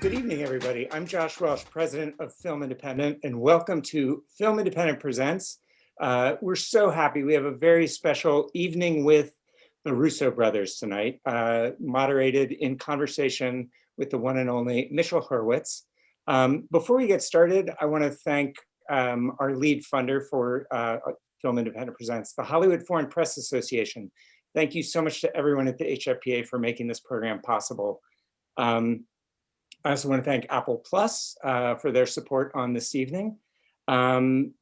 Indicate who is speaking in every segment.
Speaker 1: Good evening, everybody. I'm Josh Welsh, president of Film Independent, and welcome to Film Independent Presents. We're so happy. We have a very special evening with the Russo brothers tonight, moderated in conversation with the one and only Mitch Hurwitz. Before we get started, I want to thank our lead funder for Film Independent Presents, the Hollywood Foreign Press Association. Thank you so much to everyone at the HFPA for making this program possible. I also want to thank Apple Plus for their support on this evening. And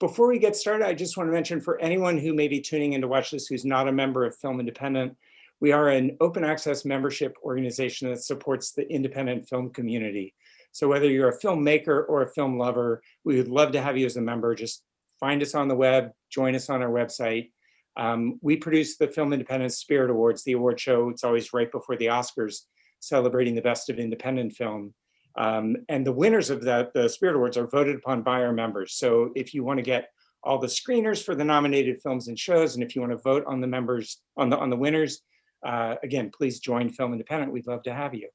Speaker 1: before we get started, I just want to mention for anyone who may be tuning in to watch this who's not a member of Film Independent, we are an open access membership organization that supports the independent film community. So whether you're a filmmaker or a film lover, we would love to have you as a member. Just find us on the web, join us on our website. We produce the Film Independent Spirit Awards, the award show. It's always right before the Oscars, celebrating the best of independent film. And the winners of the Spirit Awards are voted upon by our members. So if you want to get all the screeners for the nominated films and shows, and if you want to vote on the members, on the winners, again, please join Film Independent. We'd love to have you.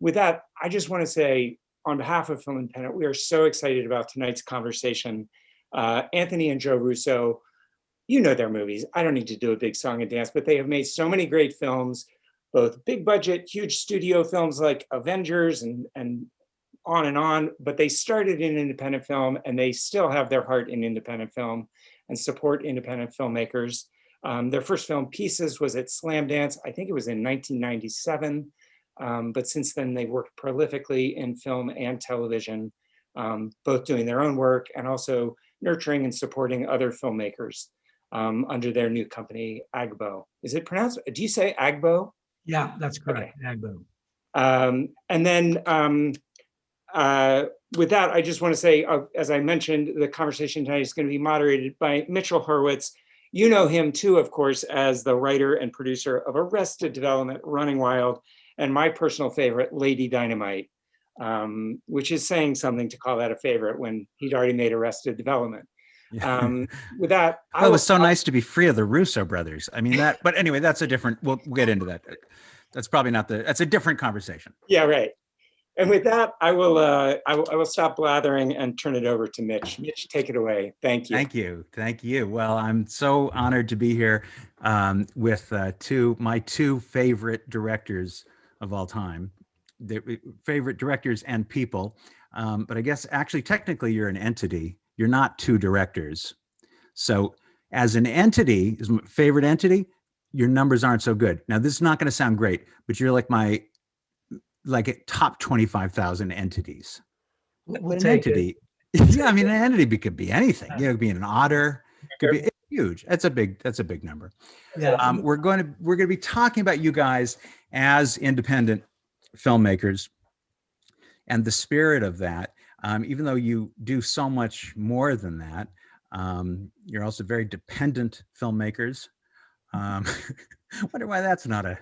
Speaker 1: With that, I just want to say on behalf of Film Independent, we are so excited about tonight's conversation. Anthony and Joe Russo, you know their movies. I don't need to do a big song and dance, but they have made so many great films, both big budget, huge studio films like Avengers and on, but they started in independent film and they still have their heart in independent film and support independent filmmakers. Their first film, Pieces, was at Slam Dance. I think it was in 1997. But since then, they've worked prolifically in film and television, both doing their own work and also nurturing and supporting other filmmakers under their new company, Agbo. Is it pronounced, do you say Agbo?
Speaker 2: Yeah, that's correct.
Speaker 1: Okay.
Speaker 2: Agbo.
Speaker 1: And then with that, I just want to say, as I mentioned, the conversation tonight is going to be moderated by Mitch Hurwitz. You know him too, of course, as the writer and producer of Arrested Development, Running Wild, and my personal favorite, Lady Dynamite, which is saying something to call that a favorite when he'd already made Arrested Development. With that,
Speaker 3: well, it was so nice to be free of the Russo brothers. I mean that, but anyway, that's a different, we'll get into that. That's probably not that's a different conversation.
Speaker 1: Yeah, right. And with that, I will stop blathering and turn it over to Mitch. Mitch, take it away. Thank you.
Speaker 3: Thank you. Thank you. Well, I'm so honored to be here with my two favorite directors of all time, favorite directors and people. But I guess actually, technically, you're an entity. You're not two directors. So as an entity, as my favorite entity, your numbers aren't so good. Now, this is not going to sound great, but you're like my top 25,000 entities. What an entity. Yeah, I mean, an entity could be anything. You know, it could be an otter. It could be huge. That's a big number.
Speaker 2: Yeah.
Speaker 3: We're going to be talking about you guys as independent filmmakers and the spirit of that. Even though you do so much more than that, you're also very dependent filmmakers. Wonder why that's not a.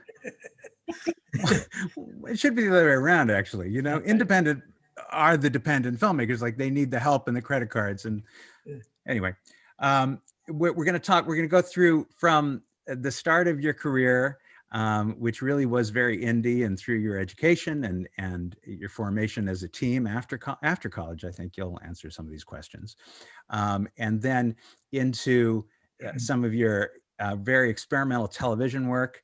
Speaker 3: It should be the other way around, actually. You know, independent are the dependent filmmakers. Like they need the help and the credit cards. And anyway, we're going to talk. We're going to go through from the start of your career, which really was very indie, and through your education and your formation as a team after college. I think you'll answer some of these questions, and then into some of your very experimental television work,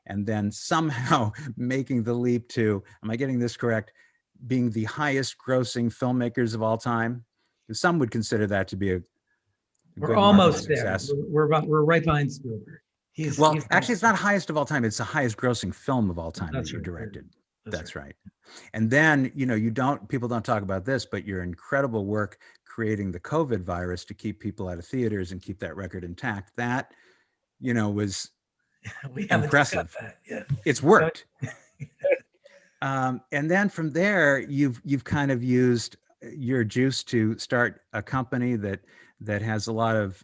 Speaker 3: and then somehow making the leap to, am I getting this correct, being the highest grossing filmmakers of all time? Because some would consider that to be a
Speaker 2: we're almost there. We're right behind Spielberg. He's
Speaker 3: actually, it's not highest of all time. It's the highest grossing film of all time that you directed. That's right. And then, you know, people don't talk about this, but your incredible work creating the COVID virus to keep people out of theaters and keep that record intact. That, you know, was impressive.
Speaker 2: Yeah.
Speaker 3: It's worked. And then from there, you've kind of used your juice to start a company that has a lot of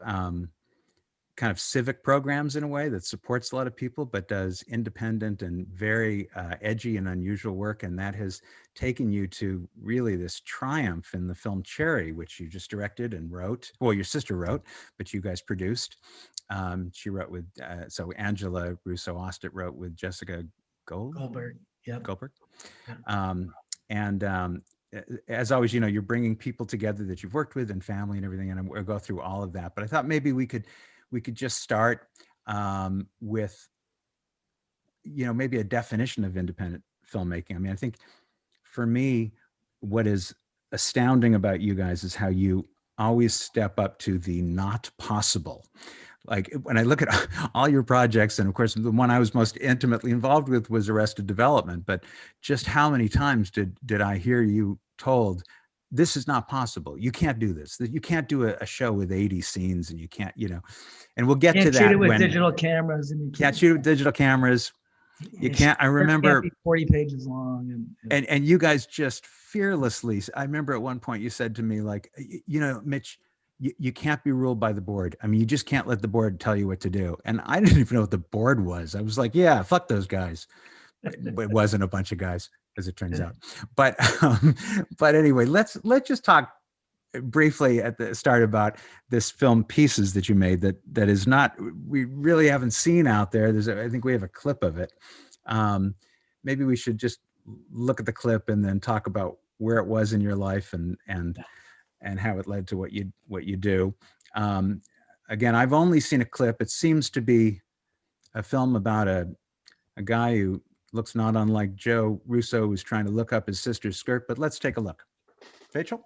Speaker 3: kind of civic programs in a way that supports a lot of people, but does independent and very edgy and unusual work. And that has taken you to really this triumph in the film Cherry, which you just directed and wrote. Well, your sister wrote, but you guys produced. She wrote with, so Angela Russo Ostet wrote with Jessica Goldberg.
Speaker 2: Yep.
Speaker 3: Goldberg.
Speaker 2: Yeah.
Speaker 3: And as always, you're bringing people together that you've worked with and family and everything, and we'll go through all of that. But I thought maybe we could just start with, maybe a definition of independent filmmaking. I mean, I think for me, what is astounding about you guys is how you always step up to the not possible. Like when I look at all your projects, and of course, the one I was most intimately involved with was Arrested Development, but just how many times did I hear you told, this is not possible. You can't do this. You can't do a show with 80 scenes, and you can't, and we'll get to that.
Speaker 2: Shoot it with digital cameras, and you
Speaker 3: can't shoot it with digital cameers. You can't. I remember
Speaker 2: can't be 40 pages long,
Speaker 3: and you guys just fearlessly. I remember at one point you said to me, like, Mitch, you can't be ruled by the board. I mean, you just can't let the board tell you what to do. And I didn't even know what the board was. I was like, yeah, fuck those guys. It wasn't a bunch of guys, as it turns out. But anyway, let's just talk briefly at the start about this film Pieces that you made that is not, we really haven't seen out there. I think we have a clip of it. Maybe we should just look at the clip and then talk about where it was in your life and how it led to what you do. Again, I've only seen a clip. It seems to be a film about a guy who looks not unlike Joe Russo, who's trying to look up his sister's skirt, but let's take a look. Rachel?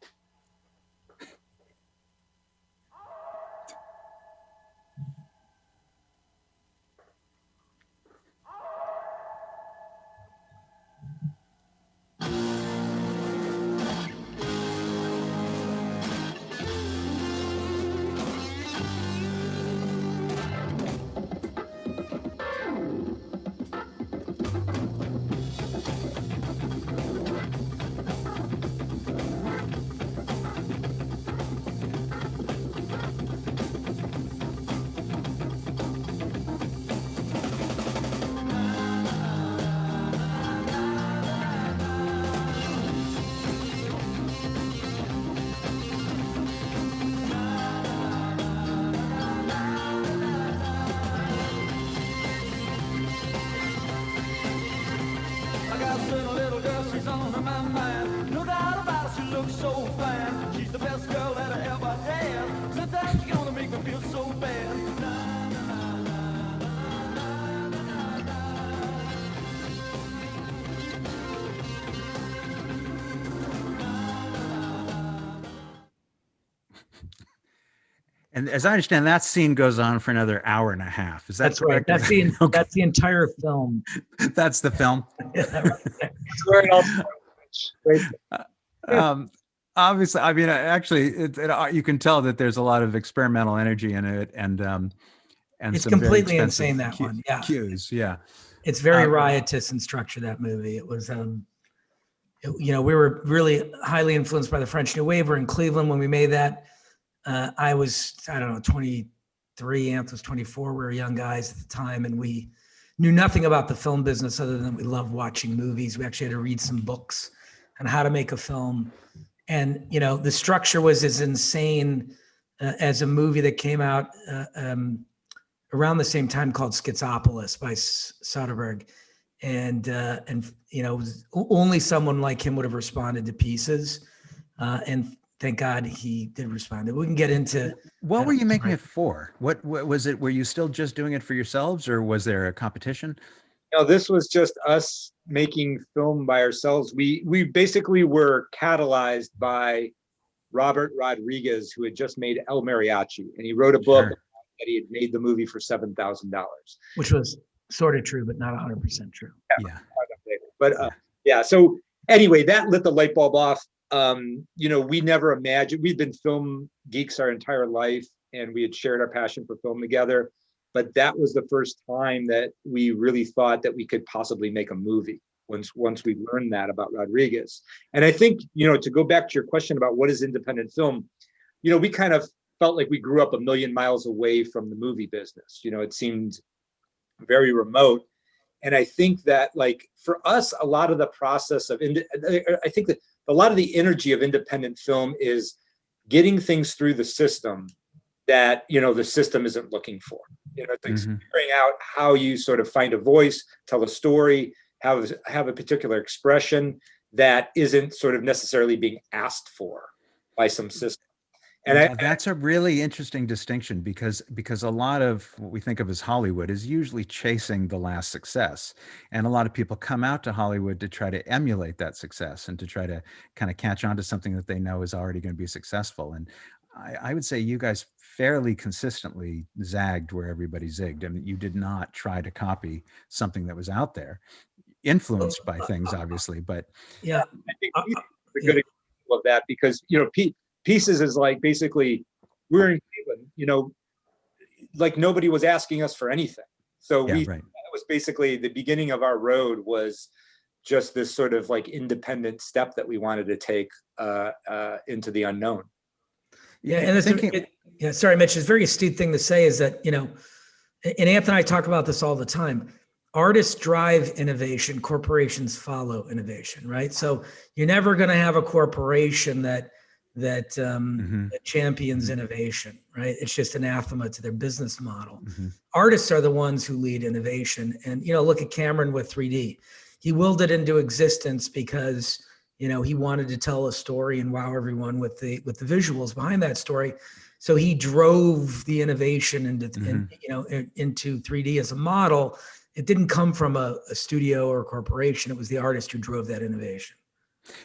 Speaker 3: And as I understand, that scene goes on for another hour and a half. Is that
Speaker 2: That's correct? Right. That's the entire film.
Speaker 3: That's the film.
Speaker 1: That's where it all
Speaker 3: starts. Obviously, I mean, actually, you can tell that there's a lot of experimental energy in it, and
Speaker 2: it's completely insane. That one, yeah.
Speaker 3: Cues, yeah.
Speaker 2: It's very riotous in structure. That movie. It was, we were really highly influenced by the French New Wave. We're in Cleveland when we made that. I don't know, 23, Anth was 24. We were young guys at the time, and we knew nothing about the film business other than we loved watching movies. We actually had to read some books on how to make a film. And, the structure was as insane as a movie that came out around the same time called Schizopolis by Soderbergh. And only someone like him would have responded to Pieces. And thank God he did respond. We can get into.
Speaker 3: What were you making it for? What was it? Were you still just doing it for yourselves, or was there a competition?
Speaker 1: No, this was just us making film by ourselves. We basically were catalyzed by Robert Rodriguez, who had just made El Mariachi, and he wrote a book that he had made the movie for $7,000,
Speaker 2: which was sort of true, but not 100% true.
Speaker 3: Yeah.
Speaker 1: But yeah. So anyway, that lit the light bulb off. We never imagined, we've been film geeks our entire life, and we had shared our passion for film together. But that was the first time that we really thought that we could possibly make a movie once we learned that about Rodriguez. And I think, to go back to your question about what is independent film, we kind of felt like we grew up a million miles away from the movie business. It seemed very remote. And I think that, like, for us, a lot of the process of, I think that a lot of the energy of independent film is getting things through the system that, the system isn't looking for. It's figuring out how you sort of find a voice, tell a story,
Speaker 4: have a particular expression that isn't sort of necessarily being asked for by some system. And
Speaker 3: that's a really interesting distinction, because a lot of what we think of as Hollywood is usually chasing the last success. And a lot of people come out to Hollywood to try to emulate that success and to try to kind of catch on to something that they know is already going to be successful. And I would say you guys fairly consistently zagged where everybody zigged. I mean, you did not try to copy something that was out there, influenced by things, obviously, but
Speaker 2: Yeah.
Speaker 4: I think Pieces is a good example of that, because, you know, Pieces is like, basically, we're in Cleveland, you know, like nobody was asking us for anything. So
Speaker 3: yeah,
Speaker 4: that
Speaker 3: right.
Speaker 4: was basically the beginning of our road, was just this sort of like independent step that we wanted to take into the unknown.
Speaker 2: Yeah, and sorry, Mitch, it's a very astute thing to say, is that, you know, and Anthony and I talk about this all the time. Artists drive innovation, corporations follow innovation, right? So you're never going to have a corporation that champions innovation, right? It's just anathema to their business model. Artists are the ones who lead innovation. And, you know, look at Cameron with 3D. He willed it into existence because, you know, he wanted to tell a story and wow everyone with the visuals behind that story. So he drove the innovation into into 3D as a model. It didn't come from a studio or a corporation. It was the artist who drove that innovation.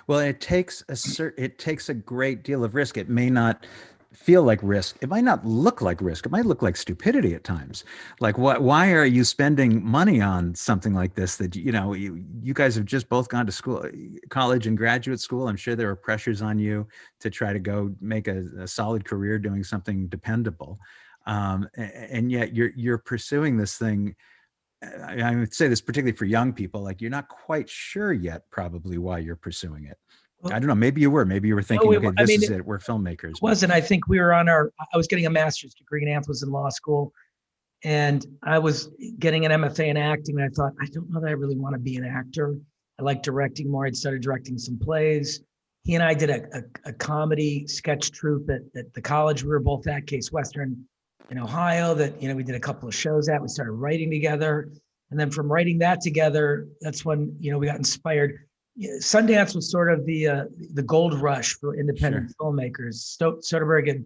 Speaker 3: Well, it takes a great deal of risk. It may not feel like risk. It might not look like risk. It might look like stupidity at times. Like, why are you spending money on something like this that, you know, you guys have just both gone to school, college and graduate school. I'm sure there were pressures on you to try to go make a solid career doing something dependable. And yet you're pursuing this thing. I would say this particularly for young people, like you're not quite sure yet probably why you're pursuing it. I don't know. Maybe you were thinking, okay, this is it. We're filmmakers.
Speaker 2: It wasn't. I think we were I was getting a master's degree, and Anth was in law school, and I was getting an MFA in acting. And I thought, I don't know that I really want to be an actor. I like directing more. I'd started directing some plays. He and I did a comedy sketch troupe at the college we were both at, Case Western in Ohio, that, you know, we did a couple of shows at. We started writing together. And then from writing that together, that's when, you know, we got inspired. Sundance was sort of the gold rush for independent filmmakers. Soderbergh had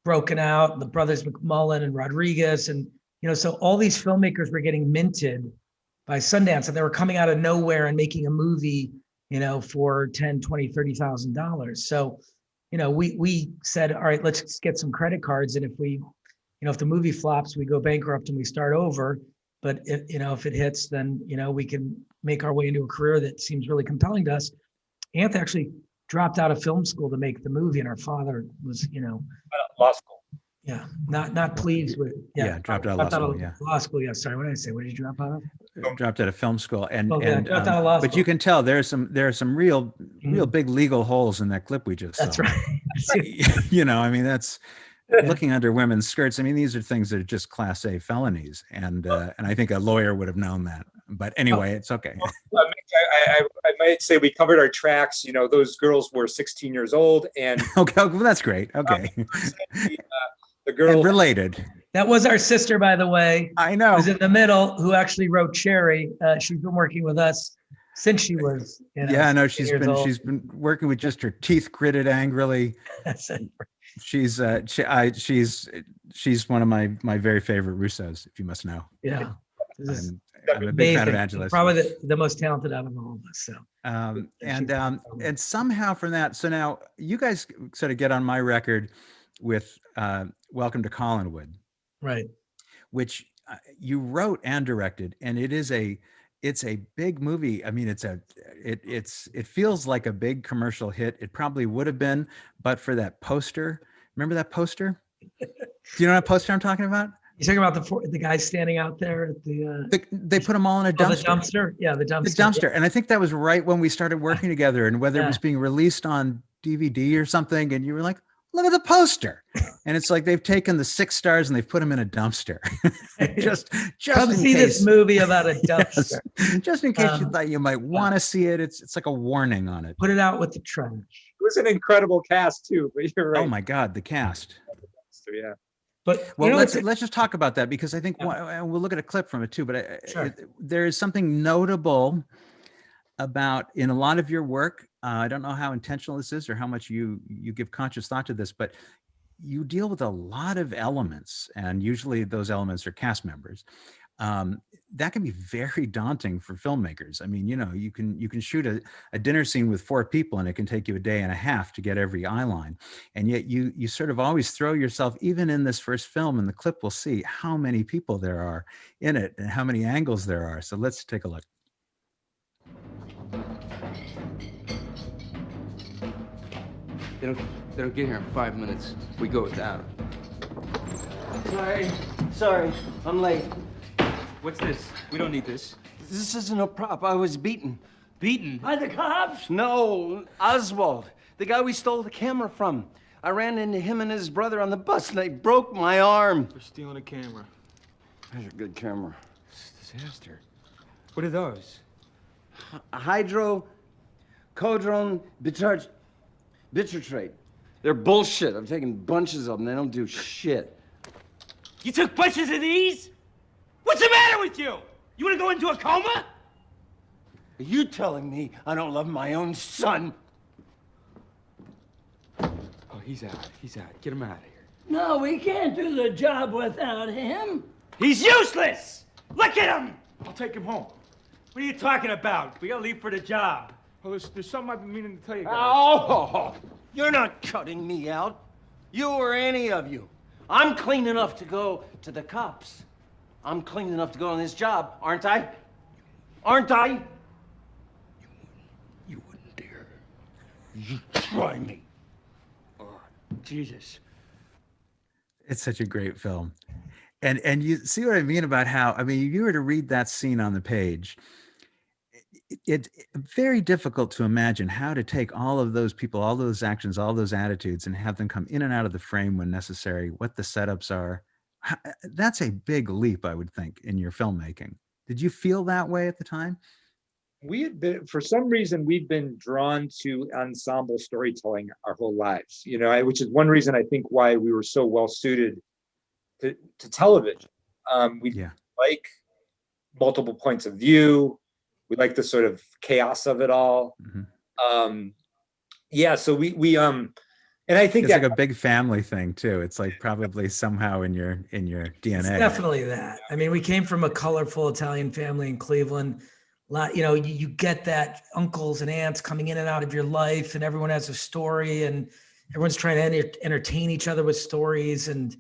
Speaker 2: broken out, the brothers McMullen and Rodriguez. And, you know, so all these filmmakers were getting minted by Sundance, and they were coming out of nowhere and making a movie, you know, for $10,000, $20,000, $30,000. So, you know, we said, all right, let's just get some credit cards. And if if the movie flops, we go bankrupt and we start over. But if it hits, then, you know, we can make our way into a career that seems really compelling to us. Anth actually dropped out of film school to make the movie, and our father was, you know,
Speaker 4: law school.
Speaker 2: Yeah, not pleased with.
Speaker 3: Dropped out of law school. Yeah,
Speaker 2: law school. Yeah, sorry. What did I say? What did you drop out of?
Speaker 3: Dropped out of film school, and
Speaker 2: dropped out of law
Speaker 3: but
Speaker 2: school.
Speaker 3: you can tell there are some real big legal holes in that clip we just saw.
Speaker 2: That's right.
Speaker 3: You know, I mean, that's looking under women's skirts. I mean, these are things that are just class A felonies, and I think a lawyer would have known that. But anyway, it's okay.
Speaker 4: I might say we covered our tracks. You know, those girls were 16 years old, and
Speaker 3: okay, well, that's great. Okay,
Speaker 4: the girl
Speaker 3: and related.
Speaker 2: That was our sister, by the way.
Speaker 3: I know.
Speaker 2: Who's in the middle, who actually wrote Cherry. She's been working with us since she was.
Speaker 3: Yeah, no, she's been working with just her teeth gritted angrily.
Speaker 2: That's it.
Speaker 3: She's one of my very favorite Russos, if you must know.
Speaker 2: Yeah.
Speaker 3: I'm a big fan of Angela's.
Speaker 2: Probably the most talented out of all of us. So.
Speaker 3: And somehow from that, so now you guys sort of get on my record with Welcome to Collinwood,
Speaker 2: right?
Speaker 3: Which you wrote and directed, and it's a big movie. I mean, it feels like a big commercial hit. It probably would have been, but for that poster. Remember that poster? Do you know what poster I'm talking about?
Speaker 2: You're talking about the guys standing out there at
Speaker 3: they put them all in a dumpster.
Speaker 2: The dumpster? Yeah, the dumpster.
Speaker 3: The dumpster. And I think that was right when we started working together, and whether it was being released on DVD or something, and you were like, look at the poster. And it's like they've taken the 6 stars and they've put them in a dumpster. just
Speaker 2: come see this movie about a dumpster.
Speaker 3: Yes, just in case you thought you might want to see it. It's like a warning on it.
Speaker 2: Put it out with the trash.
Speaker 4: It was an incredible cast too, but you're right.
Speaker 3: Oh my God, the cast.
Speaker 4: So, yeah.
Speaker 2: But
Speaker 3: well, let's just talk about that, because I think and we'll look at a clip from it too. But there is something notable about in a lot of your work. I don't know how intentional this is or how much you give conscious thought to this, but you deal with a lot of elements, and usually those elements are cast members. That can be very daunting for filmmakers. I mean, you know, you can shoot a dinner scene with 4 people and it can take you a day and a half to get every eye line. And yet you sort of always throw yourself, even in this first film, and the clip will see how many people there are in it and how many angles there are. So let's take a look.
Speaker 5: They don't get here in 5 minutes. We go without them.
Speaker 6: Sorry, I'm late.
Speaker 5: What's this? We don't need this.
Speaker 6: This isn't a prop. I was beaten.
Speaker 5: Beaten?
Speaker 6: By the cops? No, Oswald, the guy we stole the camera from. I ran into him and his brother on the bus and they broke my arm.
Speaker 5: They're stealing a camera.
Speaker 6: That's a good camera.
Speaker 5: It's a disaster. What are those?
Speaker 6: A hydrocodone bitartrate. They're bullshit. I've taken bunches of them. They don't do shit.
Speaker 7: You took bunches of these? What's the matter with you? You want to go into a coma?
Speaker 6: Are you telling me I don't love my own son?
Speaker 5: Oh, he's out. He's out. Get him out of here.
Speaker 7: No, we can't do the job without him. He's useless! Look at him!
Speaker 5: I'll take him home.
Speaker 7: What are you talking about? We gotta leave for the job.
Speaker 5: Well, there's something I've been meaning to tell you guys.
Speaker 6: Oh, you're not cutting me out. You or any of you. I'm clean enough to go to the cops. I'm clean enough to go on this job, aren't I? Aren't I?
Speaker 7: You wouldn't dare.
Speaker 6: You try me.
Speaker 7: Oh, Jesus.
Speaker 3: It's such a great film. And you see what I mean about how, I mean, if you were to read that scene on the page, it's very difficult to imagine how to take all of those people, all those actions, all those attitudes, and have them come in and out of the frame when necessary, what the setups are. That's a big leap, I would think, in your filmmaking. Did you feel that way at the time?
Speaker 4: We had been, for some reason, we've been drawn to ensemble storytelling our whole lives, you know, which is one reason I think why we were so well suited to television. We like multiple points of view. We like the sort of chaos of it all.
Speaker 3: Mm-hmm.
Speaker 4: Yeah, so we and I think
Speaker 3: it's
Speaker 4: that,
Speaker 3: like a big family thing too. It's like probably somehow in your DNA.
Speaker 2: It's definitely that. I mean, we came from a colorful Italian family in Cleveland. You know, you get that uncles and aunts coming in and out of your life, and everyone has a story, and everyone's trying to entertain each other with stories. And,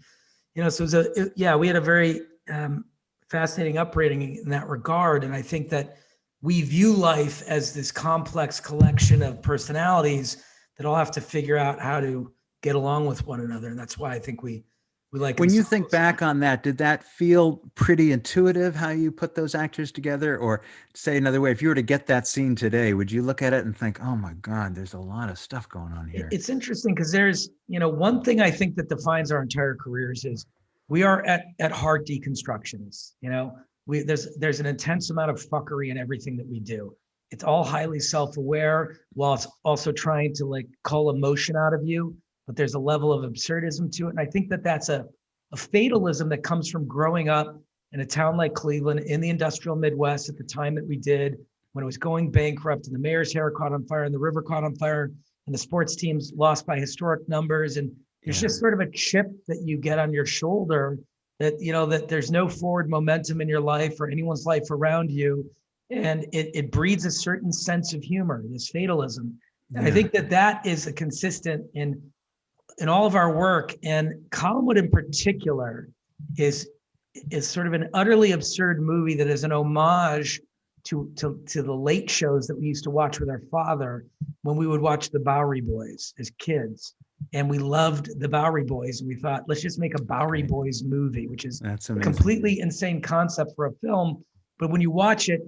Speaker 2: you know, so it was we had a very fascinating upbringing in that regard. And I think that we view life as this complex collection of personalities that all have to figure out how to get along with one another. And that's why I think we like.
Speaker 3: When you think back on that, did that feel pretty intuitive how you put those actors together? Or say another way, if you were to get that scene today, would you look at it and think, oh my God, there's a lot of stuff going on here?
Speaker 2: It's interesting because there's, you know, one thing I think that defines our entire careers is we are at heart deconstructionists. You know, there's an intense amount of fuckery in everything that we do. It's all highly self-aware while it's also trying to like cull emotion out of you, but there's a level of absurdism to it. And I think that that's a fatalism that comes from growing up in a town like Cleveland in the industrial Midwest at the time that we did, when it was going bankrupt and the mayor's hair caught on fire and the river caught on fire and the sports teams lost by historic numbers. And there's just sort of a chip that you get on your shoulder that, you know, that there's no forward momentum in your life or anyone's life around you. And it breeds a certain sense of humor, this fatalism. And I think that is a consistent in all of our work. And Collinwood in particular is sort of an utterly absurd movie that is an homage to the late shows that we used to watch with our father when we would watch the Bowery Boys as kids. And we loved the Bowery Boys. And we thought, let's just make a Bowery Boys movie, which is a completely insane concept for a film. But when you watch it,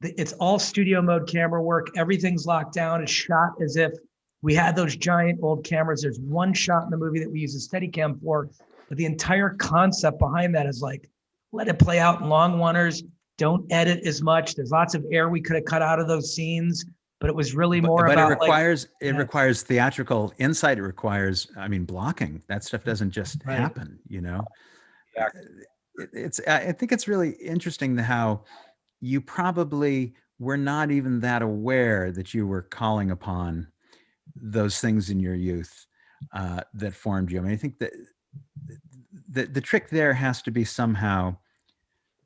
Speaker 2: it's all studio mode camera work. Everything's locked down. It's shot as if we had those giant old cameras. There's one shot in the movie that we use a Steadicam for, but the entire concept behind that is like, let it play out in long runners. Don't edit as much. There's lots of air we could have cut out of those scenes, but it was really more about.
Speaker 3: It requires theatrical insight. It requires, I mean, blocking. That stuff doesn't just happen, you know. I think it's really interesting how you probably were not even that aware that you were calling upon those things in your youth that formed you. I mean, I think that the trick there has to be somehow,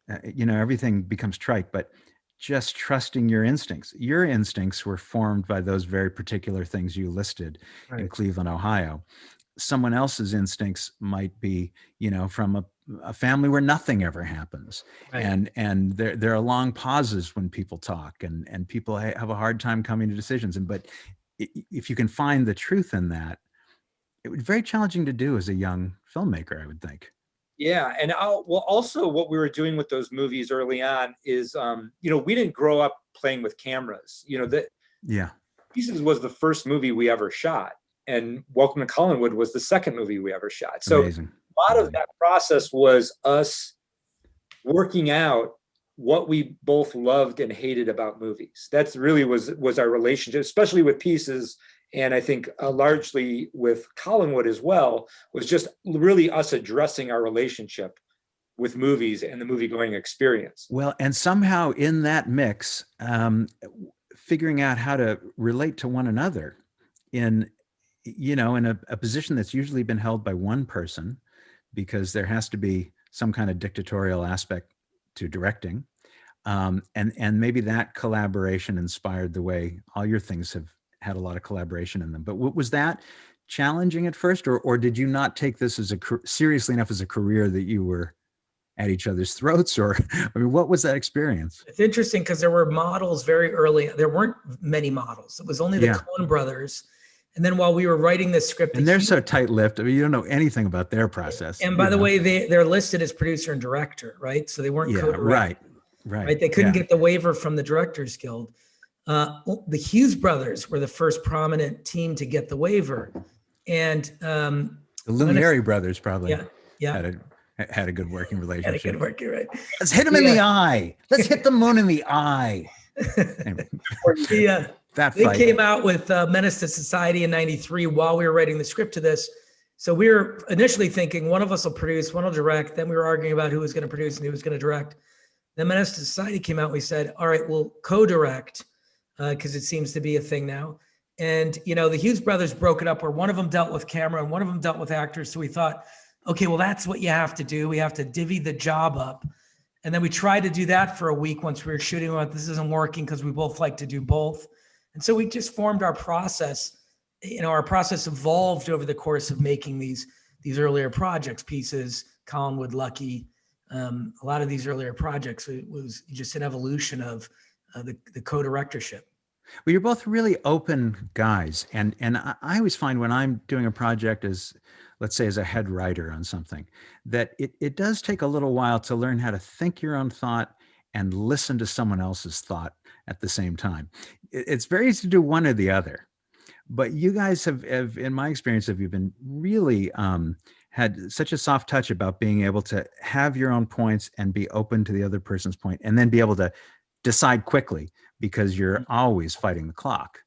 Speaker 3: everything becomes trite, but just trusting your instincts. Your instincts were formed by those very particular things you listed in Cleveland, Ohio. Someone else's instincts might be, from a family where nothing ever happens. Right. And there are long pauses when people talk, and people have a hard time coming to decisions. But if you can find the truth in that, it would be very challenging to do as a young filmmaker, I would think.
Speaker 4: Yeah, and also what we were doing with those movies early on is, we didn't grow up playing with cameras. Pieces was the first movie we ever shot, and Welcome to Collinwood was the second movie we ever shot. So
Speaker 3: amazing.
Speaker 4: A lot of that process was us working out what we both loved and hated about movies. That's really was our relationship, especially with Pieces. And I think largely with Collinwood as well, was just really us addressing our relationship with movies and the movie-going experience.
Speaker 3: Well, and somehow in that mix, figuring out how to relate to one another in a position that's usually been held by one person, because there has to be some kind of dictatorial aspect to directing. And maybe that collaboration inspired the way all your things have had a lot of collaboration in them. But was that challenging at first, or did you not take this as seriously enough as a career that you were at each other's throats? Or, I mean, what was that experience?
Speaker 2: It's interesting because there were models very early. There weren't many models. It was only the Coen brothers. And then while we were writing this script,
Speaker 3: and they're so tight-lipped. I mean, you don't know anything about their process.
Speaker 2: And by the way, they're listed as producer and director, right? So they weren't co-directed. Right. They couldn't get the waiver from the Directors Guild. The Hughes brothers were the first prominent team to get the waiver, and
Speaker 3: the Luminary brothers probably had a good working relationship.
Speaker 2: Had a good working, right?
Speaker 3: Let's hit them in the eye. Let's hit the moon in the eye. Anyway.
Speaker 2: They came out with Menace to Society in '93 while we were writing the script to this. So we were initially thinking one of us will produce, one will direct. Then we were arguing about who was going to produce and who was going to direct. Then Menace to Society came out. We said, all right, we'll co-direct because it seems to be a thing now. And, the Hughes brothers broke it up where one of them dealt with camera and one of them dealt with actors. So we thought, okay, well, that's what you have to do. We have to divvy the job up. And then we tried to do that for a week once we were shooting. We went, this isn't working because we both like to do both. And so we just formed our process. Our process evolved over the course of making these earlier projects, Pieces, Collinwood, Lucky. A lot of these earlier projects, it was just an evolution of the co-directorship.
Speaker 3: Well, you're both really open guys. And I always find when I'm doing a project as, let's say, as a head writer on something, that it does take a little while to learn how to think your own thought and listen to someone else's thought at the same time. It's very easy to do one or the other. But you guys have in my experience, have you been really had such a soft touch about being able to have your own points and be open to the other person's point, and then be able to decide quickly because you're always fighting the clock.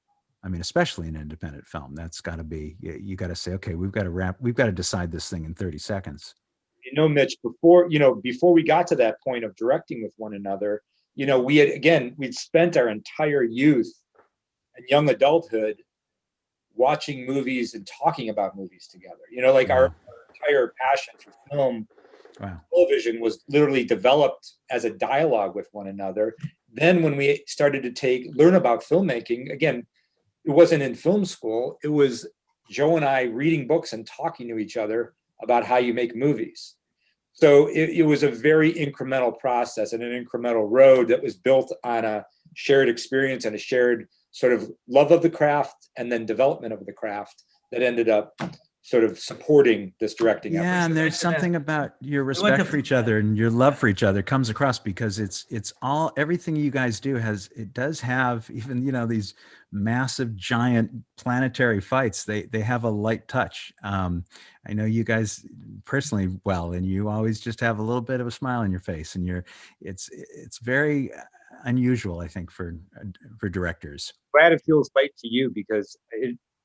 Speaker 3: I mean, especially in independent film, that's got to be, you got to say, okay, we've got to decide this thing in 30 seconds.
Speaker 4: Mitch, before we got to that point of directing with one another, we'd spent our entire youth and young adulthood watching movies and talking about movies together. Our entire passion for film, television was literally developed as a dialogue with one another. Then when we started to learn about filmmaking, again, it wasn't in film school. It was Joe and I reading books and talking to each other about how you make movies. So it was a very incremental process and an incremental road that was built on a shared experience and a shared sort of love of the craft and then development of the craft that ended up sort of supporting this directing effort.
Speaker 3: Yeah, and there's something about your respect for each other and your love for each other comes across, because it's all, everything you guys do does have, even, these massive giant planetary fights, they have a light touch. I know you guys personally well, and you always just have a little bit of a smile on your face, and it's very unusual, I think, for directors.
Speaker 4: Glad it feels right to you, because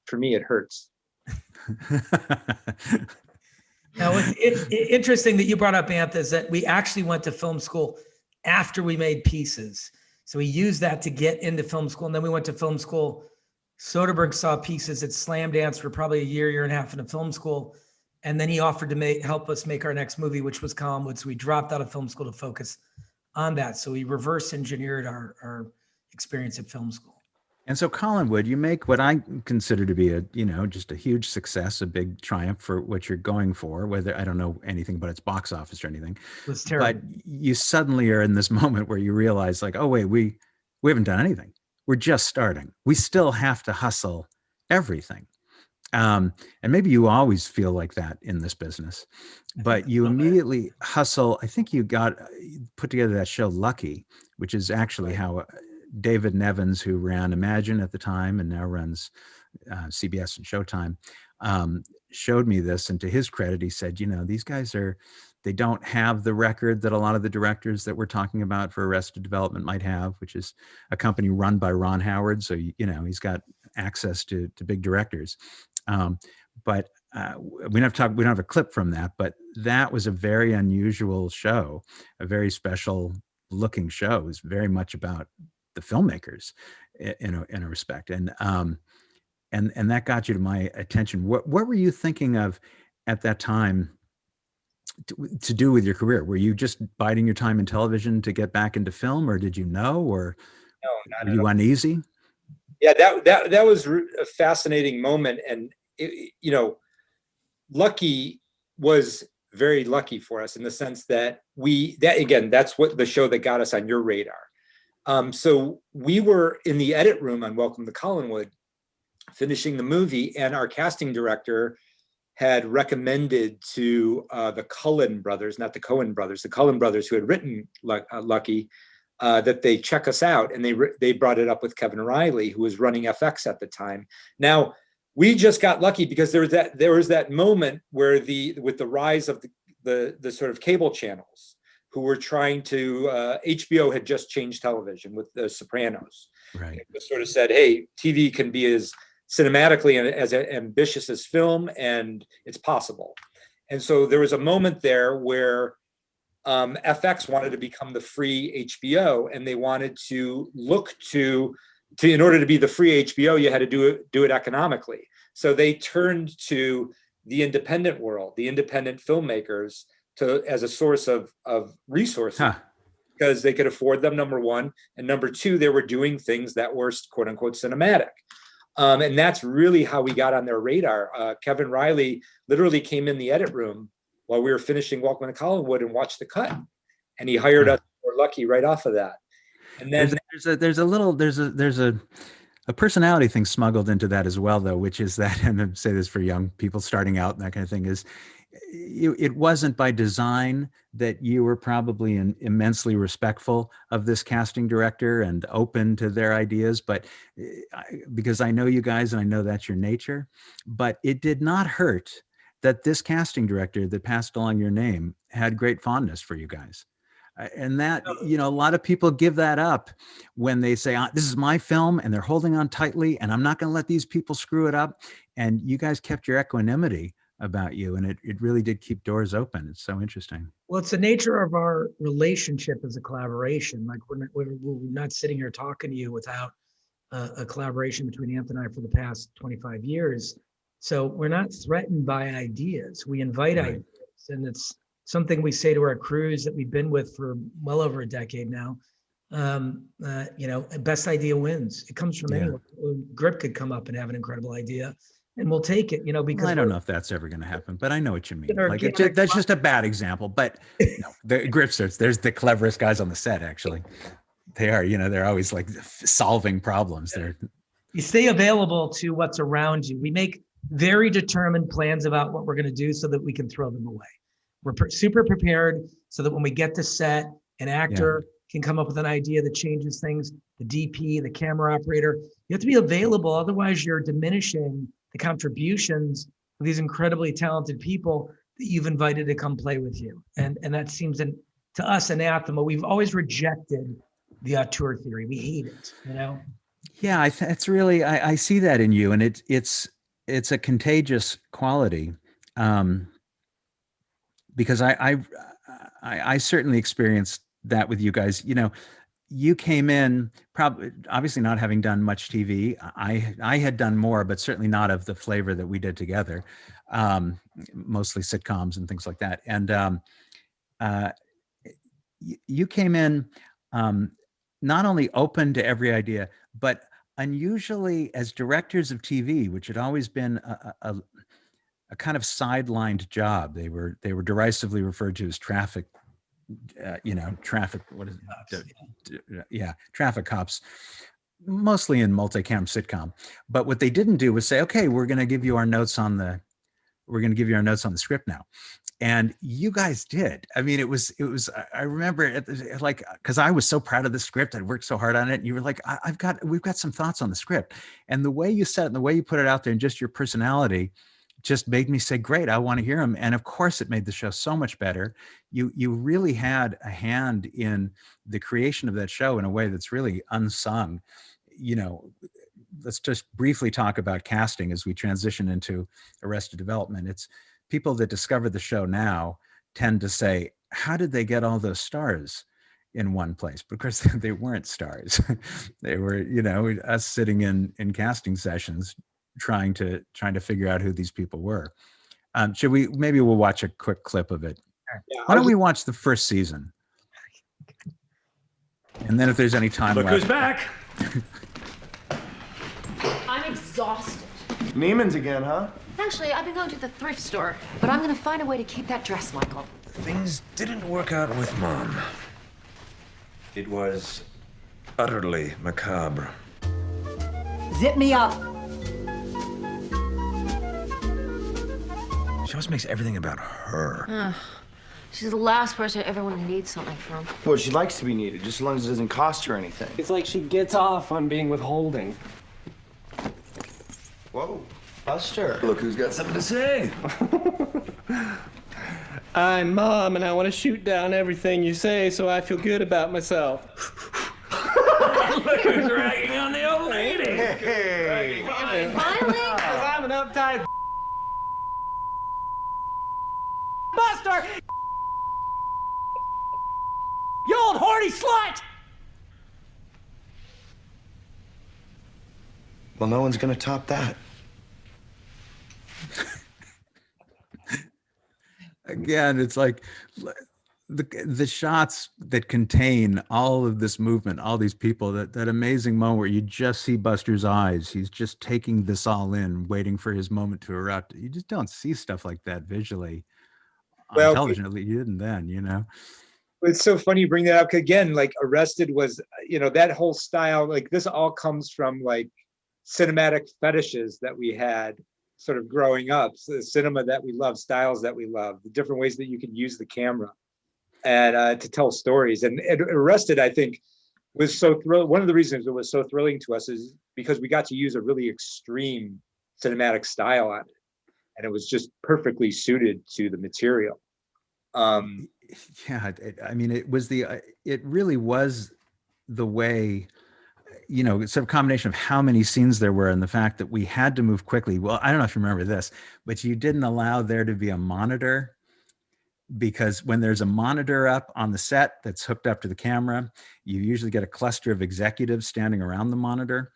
Speaker 4: for me it hurts.
Speaker 2: Now, it's interesting that you brought up, Anth, is that we actually went to film school after we made Pieces. So he used that to get into film school. And then we went to film school. Soderbergh saw pieces at Slam Dance for probably a year and a half into film school. And then he offered to help us make our next movie, which was Collinwood. So we dropped out of film school to focus on that. So we reverse engineered our experience at film school.
Speaker 3: And so Collinwood, you make what I consider to be just a huge success, a big triumph for what you're going for, whether I don't know anything about its box office or anything.
Speaker 2: It was terrible.
Speaker 3: But you suddenly are in this moment where you realize like, oh wait, we haven't done anything. We're just starting. We still have to hustle everything. And maybe you always feel like that in this business, but you immediately hustle. I think you put together that show Lucky, which is actually how David Nevins, who ran Imagine at the time and now runs CBS and Showtime, showed me this. And to his credit, he said, these guys they don't have the record that a lot of the directors that we're talking about for Arrested Development might have, which is a company run by Ron Howard. So, he's got access to big directors. But we don't have a clip from that, but that was a very unusual show, a very special looking show. It was very much about the filmmakers in a respect. And that got you to my attention. What were you thinking of at that time to do with your career? Were you just biding your time in television to get back into film, or did you know, or were you uneasy?
Speaker 4: Yeah, that was a fascinating moment. And, Lucky was very lucky for us in the sense that that's what the show that got us on your radar. So we were in the edit room on Welcome to Collinwood, finishing the movie, and our casting director had recommended to the Cullen brothers, not the Coen brothers, the Cullen brothers who had written Lucky, that they check us out. And they brought it up with Kevin Riley, who was running FX at the time. Now, we just got lucky because there was that moment where with the rise of the sort of cable channels who were trying to, HBO had just changed television with The Sopranos.
Speaker 3: Right.
Speaker 4: It just sort of said, hey, TV can be as cinematically and as ambitious as film, and it's possible. And so there was a moment there where FX wanted to become the free HBO, and they wanted to look to in order to be the free HBO, you had to do it economically. So they turned to the independent world, the independent filmmakers, as a source of resources, because they could afford them, number one, and number two, they were doing things that were quote unquote cinematic. And that's really how we got on their radar. Kevin Riley literally came in the edit room while we were finishing Welcome to Collinwood and watched the cut, and he hired us for Lucky right off of that. And then
Speaker 3: there's a personality thing smuggled into that as well, though, which is that, and I say this for young people starting out and that kind of thing, is it wasn't by design that you were probably immensely respectful of this casting director and open to their ideas, but because I know you guys and I know that's your nature, but it did not hurt that this casting director that passed along your name had great fondness for you guys. And that, a lot of people give that up when they say, this is my film, and they're holding on tightly, and I'm not going to let these people screw it up. And you guys kept your equanimity about you, and it really did keep doors open. It's so interesting.
Speaker 2: Well, it's the nature of our relationship as a collaboration. Like we're not sitting here talking to you without a collaboration between Anthony and I for the past 25 years. So we're not threatened by ideas. We invite ideas, and it's something we say to our crews that we've been with for well over a decade now. Best idea wins. It comes from anyone. Grip could come up and have an incredible idea, and we'll take it, because
Speaker 3: I don't know if that's ever going to happen, but I know what you mean. Like that's just a bad example, but no, the Grip search, there's the cleverest guys on the set, actually. They are, they're always like solving problems.
Speaker 2: You stay available to what's around you. We make very determined plans about what we're going to do so that we can throw them away. We're super prepared so that when we get to set, an actor can come up with an idea that changes things, the DP, the camera operator. You have to be available, otherwise you're diminishing the contributions of these incredibly talented people that you've invited to come play with you. And that seems to us anathema. We've always rejected the auteur theory. We hate it,
Speaker 3: Yeah, it's really, I see that in you, and it's a contagious quality. Because I certainly experienced that with you guys. you came in probably obviously not having done much TV. I had done more, but certainly not of the flavor that we did together. Mostly sitcoms and things like that. And you came in not only open to every idea, but unusually as directors of TV, which had always been a kind of sidelined job. They were derisively referred to as traffic. Traffic. What is it? Yeah, traffic cops, mostly in multi-cam sitcom. But what they didn't do was say, "Okay, we're going to give you our notes on the script now," and you guys did. I mean, it was. I remember it, like, because I was so proud of the script. I'd worked so hard on it, and you were like, "We've got some thoughts on the script," and the way you said it, and the way you put it out there, and just your personality, just made me say, great, I want to hear him. And of course it made the show so much better. You really had a hand in the creation of that show in a way that's really unsung. Let's just briefly talk about casting as we transition into Arrested Development. It's people that discover the show now tend to say, how did they get all those stars in one place? Because they weren't stars. They were, us sitting in casting sessions trying to figure out who these people were. Maybe we'll watch a quick clip of it.
Speaker 4: Yeah,
Speaker 3: Why don't we watch the first season? And then if there's any time
Speaker 7: Look
Speaker 3: left.
Speaker 7: who's back.
Speaker 8: I'm exhausted.
Speaker 9: Neiman's again, huh?
Speaker 8: Actually, I've been going to the thrift store, but I'm gonna find a way to keep that dress, Michael.
Speaker 10: Things didn't work out with Mom. It was utterly macabre.
Speaker 11: Zip me up.
Speaker 10: She always makes everything about her.
Speaker 8: She's the last person I ever want to need something from.
Speaker 9: Well, she likes to be needed, just as long as it doesn't cost her anything.
Speaker 12: It's like she gets off on being withholding.
Speaker 9: Whoa, Buster. Look who's got something to say.
Speaker 12: I'm Mom, and I want to shoot down everything you say so I feel good about myself.
Speaker 7: Look who's ragging on the old lady.
Speaker 9: Hey.
Speaker 8: Finally?
Speaker 12: I'm an uptight Buster! You old horny slut!
Speaker 9: Well, no one's gonna top that.
Speaker 3: Again, it's like the shots that contain all of this movement, all these people, that amazing moment where you just see Buster's eyes. He's just taking this all in, waiting for his moment to erupt. You just don't see stuff like that visually on television. At least you didn't then,
Speaker 4: It's so funny you bring that up. Again, like Arrested was, that whole style, like this all comes from like cinematic fetishes that we had sort of growing up. So the cinema that we love, styles that we love, the different ways that you can use the camera and to tell stories. And Arrested, I think, was so thrilling. One of the reasons it was so thrilling to us is because we got to use a really extreme cinematic style on it. And it was just perfectly suited to the material.
Speaker 3: Yeah, I mean, it really was the way, it's a combination of how many scenes there were and the fact that we had to move quickly. Well, I don't know if you remember this, but you didn't allow there to be a monitor, because when there's a monitor up on the set that's hooked up to the camera, you usually get a cluster of executives standing around the monitor.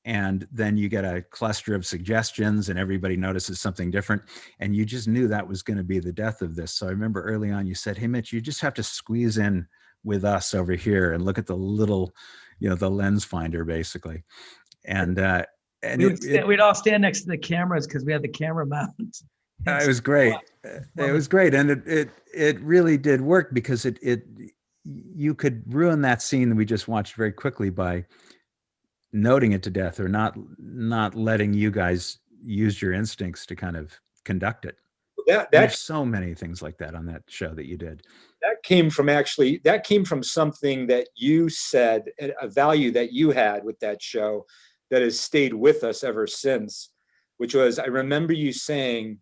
Speaker 3: And then you get a cluster of suggestions and everybody notices something different. And you just knew that was going to be the death of this. So I remember early on you said, hey, Mitch, you just have to squeeze in with us over here and look at the little, the lens finder basically. And
Speaker 2: we'd all stand next to the cameras because we had the camera mount.
Speaker 3: It was great. It was great. And it really did work because you could ruin that scene that we just watched very quickly by noting it to death or not letting you guys use your instincts to kind of conduct it. There's so many things like that on that show that you did.
Speaker 4: That came from something that you said, a value that you had with that show that has stayed with us ever since, which was, I remember you saying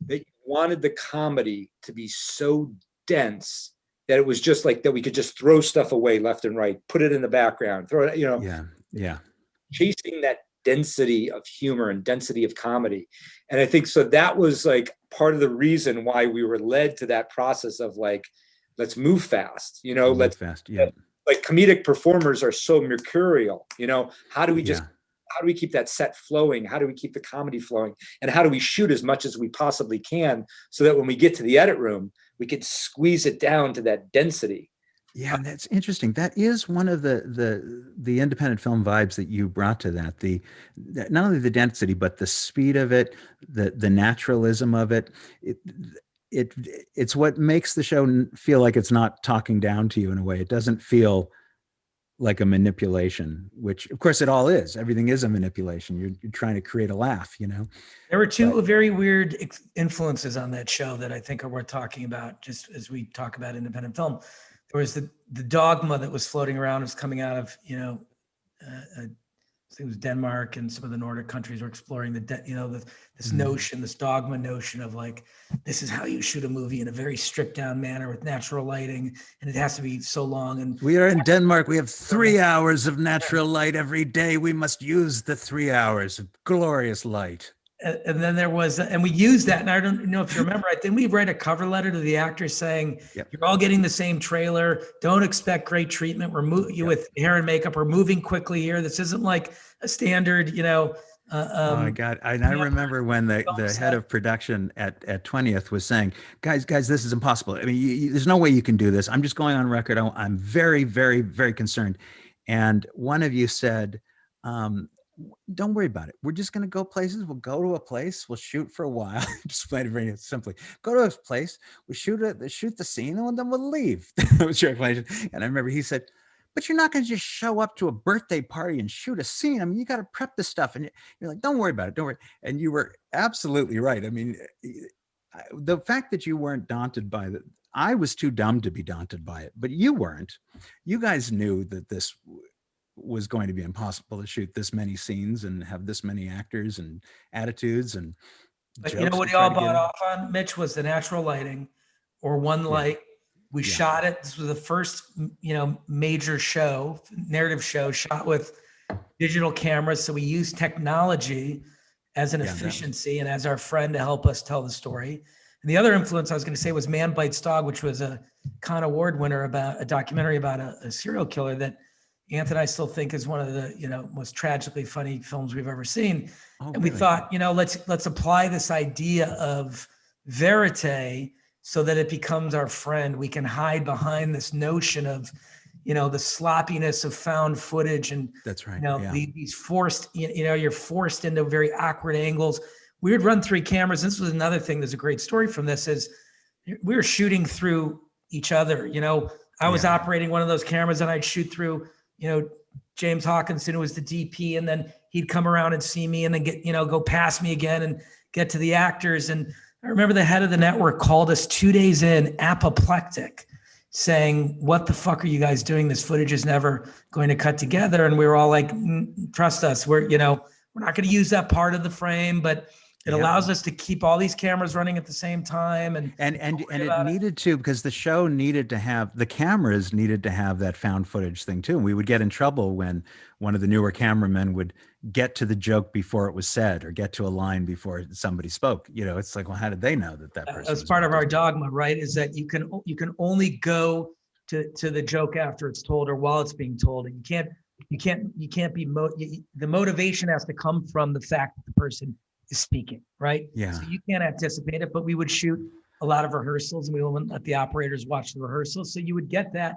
Speaker 4: that you wanted the comedy to be so dense that it was just like that we could just throw stuff away left and right, put it in the background, throw it,
Speaker 3: Yeah.
Speaker 4: Chasing that density of humor and density of comedy. And I think so that was like part of the reason why we were led to that process of like, let's move fast, let's like comedic performers are so mercurial, you know, how do we keep that set flowing? How do we keep the comedy flowing? And how do we shoot as much as we possibly can so that when we get to the edit room, we can squeeze it down to that density?
Speaker 3: Yeah, and that's interesting. That is one of the independent film vibes that you brought to that. Not only the density, but the speed of it, the naturalism of it. It's what makes the show feel like it's not talking down to you in a way. It doesn't feel like a manipulation, which of course it all is. Everything is a manipulation. You're trying to create a laugh, you know?
Speaker 2: There were two very weird influences on that show that I think are worth talking about, just as we talk about independent film. There was the dogma that was floating around, was coming out of, you know, I think it was Denmark, and some of the Nordic countries were exploring this notion, this dogma notion of like, this is how you shoot a movie in a very stripped down manner with natural lighting, and it has to be so long. And
Speaker 3: we are in Denmark. We have 3 hours of natural light every day. We must use the 3 hours of glorious light.
Speaker 2: And then there was, and we used that, and I don't know if you remember, I think we write a cover letter to the actors saying, you're all getting the same trailer. Don't expect great treatment. We're with hair and makeup. We're moving quickly here. This isn't like a standard, you know.
Speaker 3: Oh my God. I remember when the head of production at 20th was saying, guys, this is impossible. I mean, there's no way you can do this. I'm just going on record. I'm very, very, very concerned. And one of you said, don't worry about it. We're just going to go places. We'll go to a place. We'll shoot for a while. Just explain it very simply. Go to a place. We'll shoot the scene, and then we'll leave. That was your explanation. And I remember he said, but you're not going to just show up to a birthday party and shoot a scene. I mean, you got to prep this stuff. And you're like, don't worry about it. Don't worry. And you were absolutely right. I mean, the fact that you weren't daunted by it, I was too dumb to be daunted by it, but you weren't. You guys knew that this was going to be impossible to shoot this many scenes and have this many actors and attitudes and
Speaker 2: but you know what he all bought off on, Mitch, was the natural lighting, or one light. We shot it. This was the first, you know, major show, narrative show, shot with digital cameras. So we used technology as an efficiency and as our friend to help us tell the story. And the other influence I was going to say was Man Bites Dog, which was a Cannes Award winner, about a documentary about a serial killer that Anthony and I still think is one of the, you know, most tragically funny films we've ever seen. And we thought, you know, let's apply this idea of verite so that it becomes our friend. We can hide behind this notion of, you know, the sloppiness of found footage, and
Speaker 3: that's right.
Speaker 2: You know, these forced, you know, you're forced into very awkward angles. We would run 3 cameras. This was another thing. There's a great story from this, is we were shooting through each other. You know, I was operating one of those cameras, and I'd shoot through, you know, James Hawkinson, who was the DP, and then he'd come around and see me and then get, you know, go past me again and get to the actors. And I remember the head of the network called us 2 days in, apoplectic, saying, what the fuck are you guys doing? This footage is never going to cut together. And we were all like, trust us. We're not going to use that part of the frame, but it allows us to keep all these cameras running at the same time. And
Speaker 3: it needed to, because the show needed to have, the cameras needed to have that found footage thing too. And we would get in trouble when one of the newer cameramen would get to the joke before it was said, or get to a line before somebody spoke. You know, it's like, well, how did they know that person?
Speaker 2: That's part of our dogma, right? Is that you can only go to the joke after it's told or while it's being told. And you can't be, the motivation has to come from the fact that the person is speaking, right?
Speaker 3: Yeah.
Speaker 2: So you can't anticipate it, but we would shoot a lot of rehearsals, and we wouldn't let the operators watch the rehearsals. So you would get that.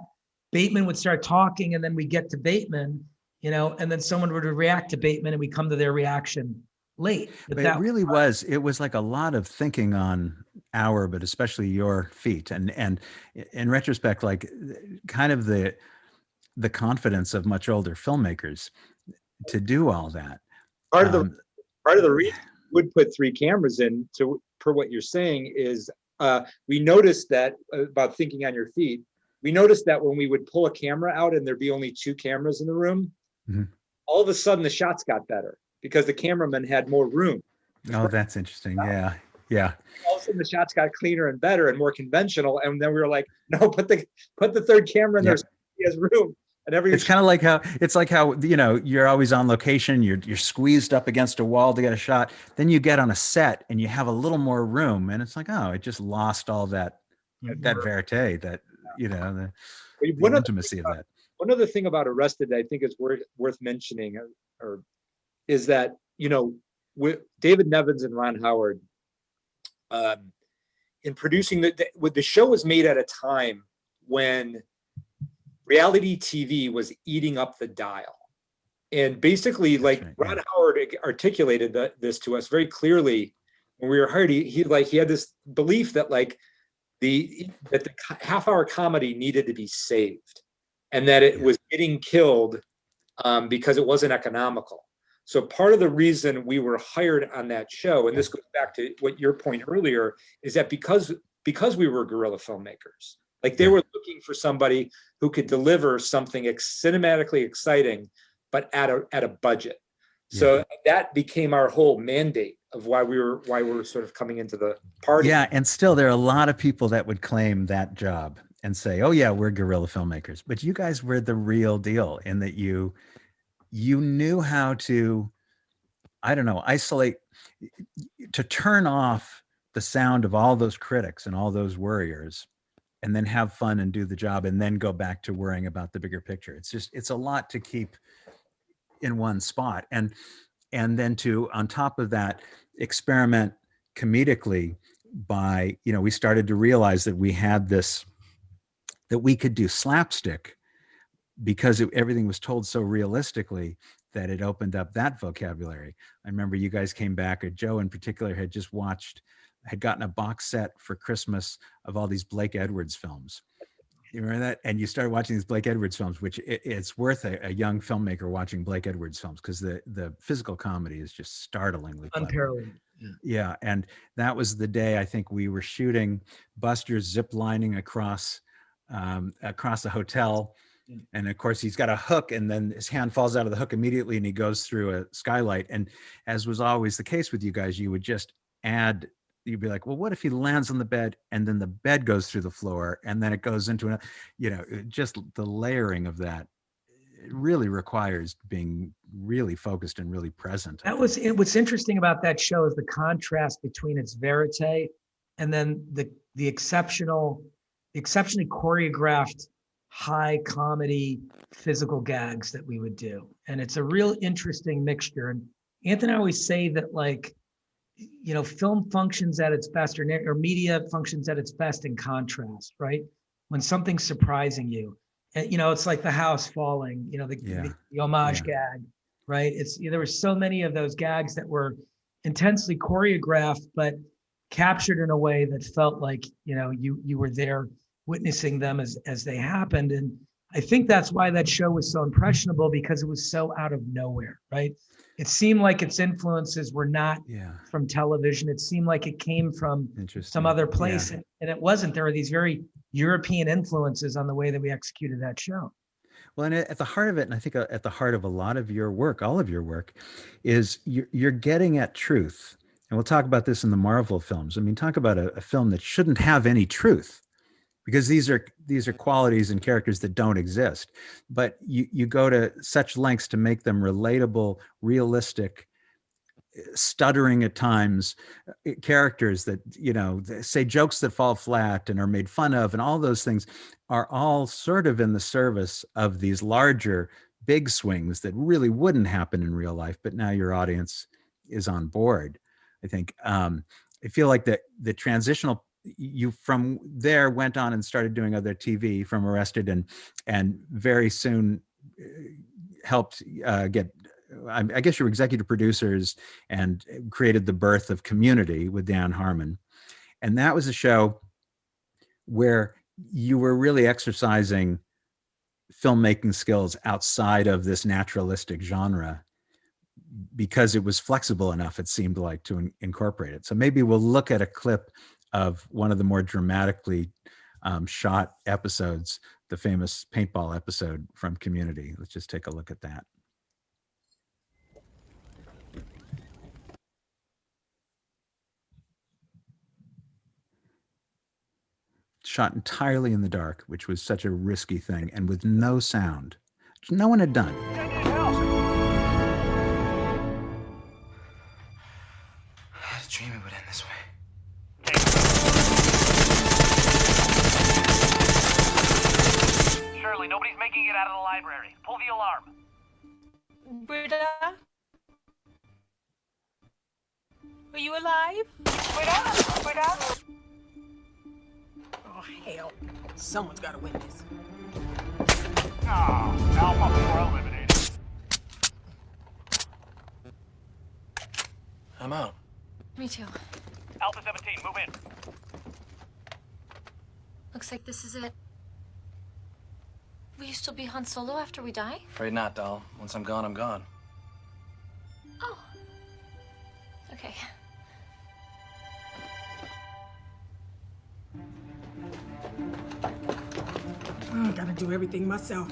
Speaker 2: Bateman would start talking, and then we get to Bateman, you know, and then someone would react to Bateman, and we come to their reaction late.
Speaker 3: But it really was. It was like a lot of thinking on our, but especially your feet, and in retrospect, like kind of the confidence of much older filmmakers to do all that.
Speaker 4: Part of the reason we would put 3 cameras in, to per what you're saying, is we noticed that about thinking on your feet. We noticed that when we would pull a camera out and there'd be only 2 cameras in the room, all of a sudden the shots got better because the cameraman had more room.
Speaker 3: Oh, that's interesting. Yeah.
Speaker 4: All of a sudden the shots got cleaner and better and more conventional. And then we were like, no, put the 3rd camera in there so he has room. And it's
Speaker 3: kind of like how, you know, you're always on location, you're squeezed up against a wall to get a shot. Then you get on a set and you have a little more room, and it's like, oh, it just lost all that verite that, you know.
Speaker 4: One
Speaker 3: intimacy of that.
Speaker 4: One other thing about Arrested that I think is worth mentioning, is that, you know, with David Nevins and Ron Howard, in producing the show was made at a time when reality TV was eating up the dial. And basically, like, Ron Howard articulated this to us very clearly when we were hired. He had this belief that the half-hour comedy needed to be saved, and that it was getting killed because it wasn't economical. So part of the reason we were hired on that show, and this goes back to what your point earlier, is that because we were guerrilla filmmakers, like they were looking for somebody who could deliver something cinematically exciting, but at a budget. So that became our whole mandate of why we were sort of coming into the party.
Speaker 3: Yeah, and still there are a lot of people that would claim that job and say, "Oh yeah, we're guerrilla filmmakers," but you guys were the real deal in that you knew how to, I don't know, isolate, to turn off the sound of all those critics and all those worriers, and then have fun and do the job, and then go back to worrying about the bigger picture. It's a lot to keep in one spot, and then to, on top of that, experiment comedically by, you know, we started to realize that we had this, that we could do slapstick because everything was told so realistically that it opened up that vocabulary. I remember you guys came back, or Joe in particular had gotten a box set for Christmas of all these Blake Edwards films. You remember that? And you started watching these Blake Edwards films, which it's worth a young filmmaker watching Blake Edwards films, because the physical comedy is just startlingly clever.
Speaker 2: Unparalleled.
Speaker 3: Yeah, and that was the day I think we were shooting Buster zip lining across a hotel. And of course he's got a hook, and then his hand falls out of the hook immediately and he goes through a skylight. And as was always the case with you guys, you would just add, you'd be like, well, what if he lands on the bed and then the bed goes through the floor and then it goes into another, you know, just the layering of that, it really requires being really focused and really present.
Speaker 2: What's interesting about that show is the contrast between its verite and then the exceptionally choreographed high comedy physical gags that we would do. And it's a real interesting mixture. And Anthony and I always say that, like, you know, film functions at its best, or media functions at its best in contrast, right? When something's surprising you, and, you know, it's like the house falling, you know, the homage gag, right? There were so many of those gags that were intensely choreographed, but captured in a way that felt like, you know, you were there witnessing them as they happened. And I think that's why that show was so impressionable, because it was so out of nowhere, right? It seemed like its influences were not from television. It seemed like it came from some other place, and it wasn't. There were these very European influences on the way that we executed that show.
Speaker 3: Well, and at the heart of it, and I think at the heart of a lot of your work, all of your work, is you're getting at truth. And we'll talk about this in the Marvel films. I mean, talk about a film that shouldn't have any truth, because these are qualities and characters that don't exist. But you go to such lengths to make them relatable, realistic, stuttering at times characters that, you know, say jokes that fall flat and are made fun of, and all those things are all sort of in the service of these larger big swings that really wouldn't happen in real life, but now your audience is on board. I think I feel like the transitional, you from there went on and started doing other TV from Arrested, and very soon helped get, I guess you were executive producers and created the birth of Community with Dan Harmon. And that was a show where you were really exercising filmmaking skills outside of this naturalistic genre, because it was flexible enough, it seemed like, to incorporate it. So maybe we'll look at a clip of one of the more dramatically shot episodes, the famous paintball episode from Community. Let's just take a look at that. Shot entirely in the dark, which was such a risky thing, and with no sound, which no one had done.
Speaker 7: I had a dream it would end this way. Emily, nobody's making it out of the library. Pull the alarm.
Speaker 13: Britta? Are you alive? Britta? Britta? Oh, hell. Someone's got to win this.
Speaker 7: Ah, Alpha 4 eliminated.
Speaker 5: I'm out.
Speaker 8: Me too.
Speaker 7: Alpha 17, move in.
Speaker 8: Looks like this is it. Will you still be Han Solo after we die?
Speaker 5: Afraid not, doll. Once I'm gone, I'm gone.
Speaker 8: Oh. Okay.
Speaker 11: I gotta do everything myself.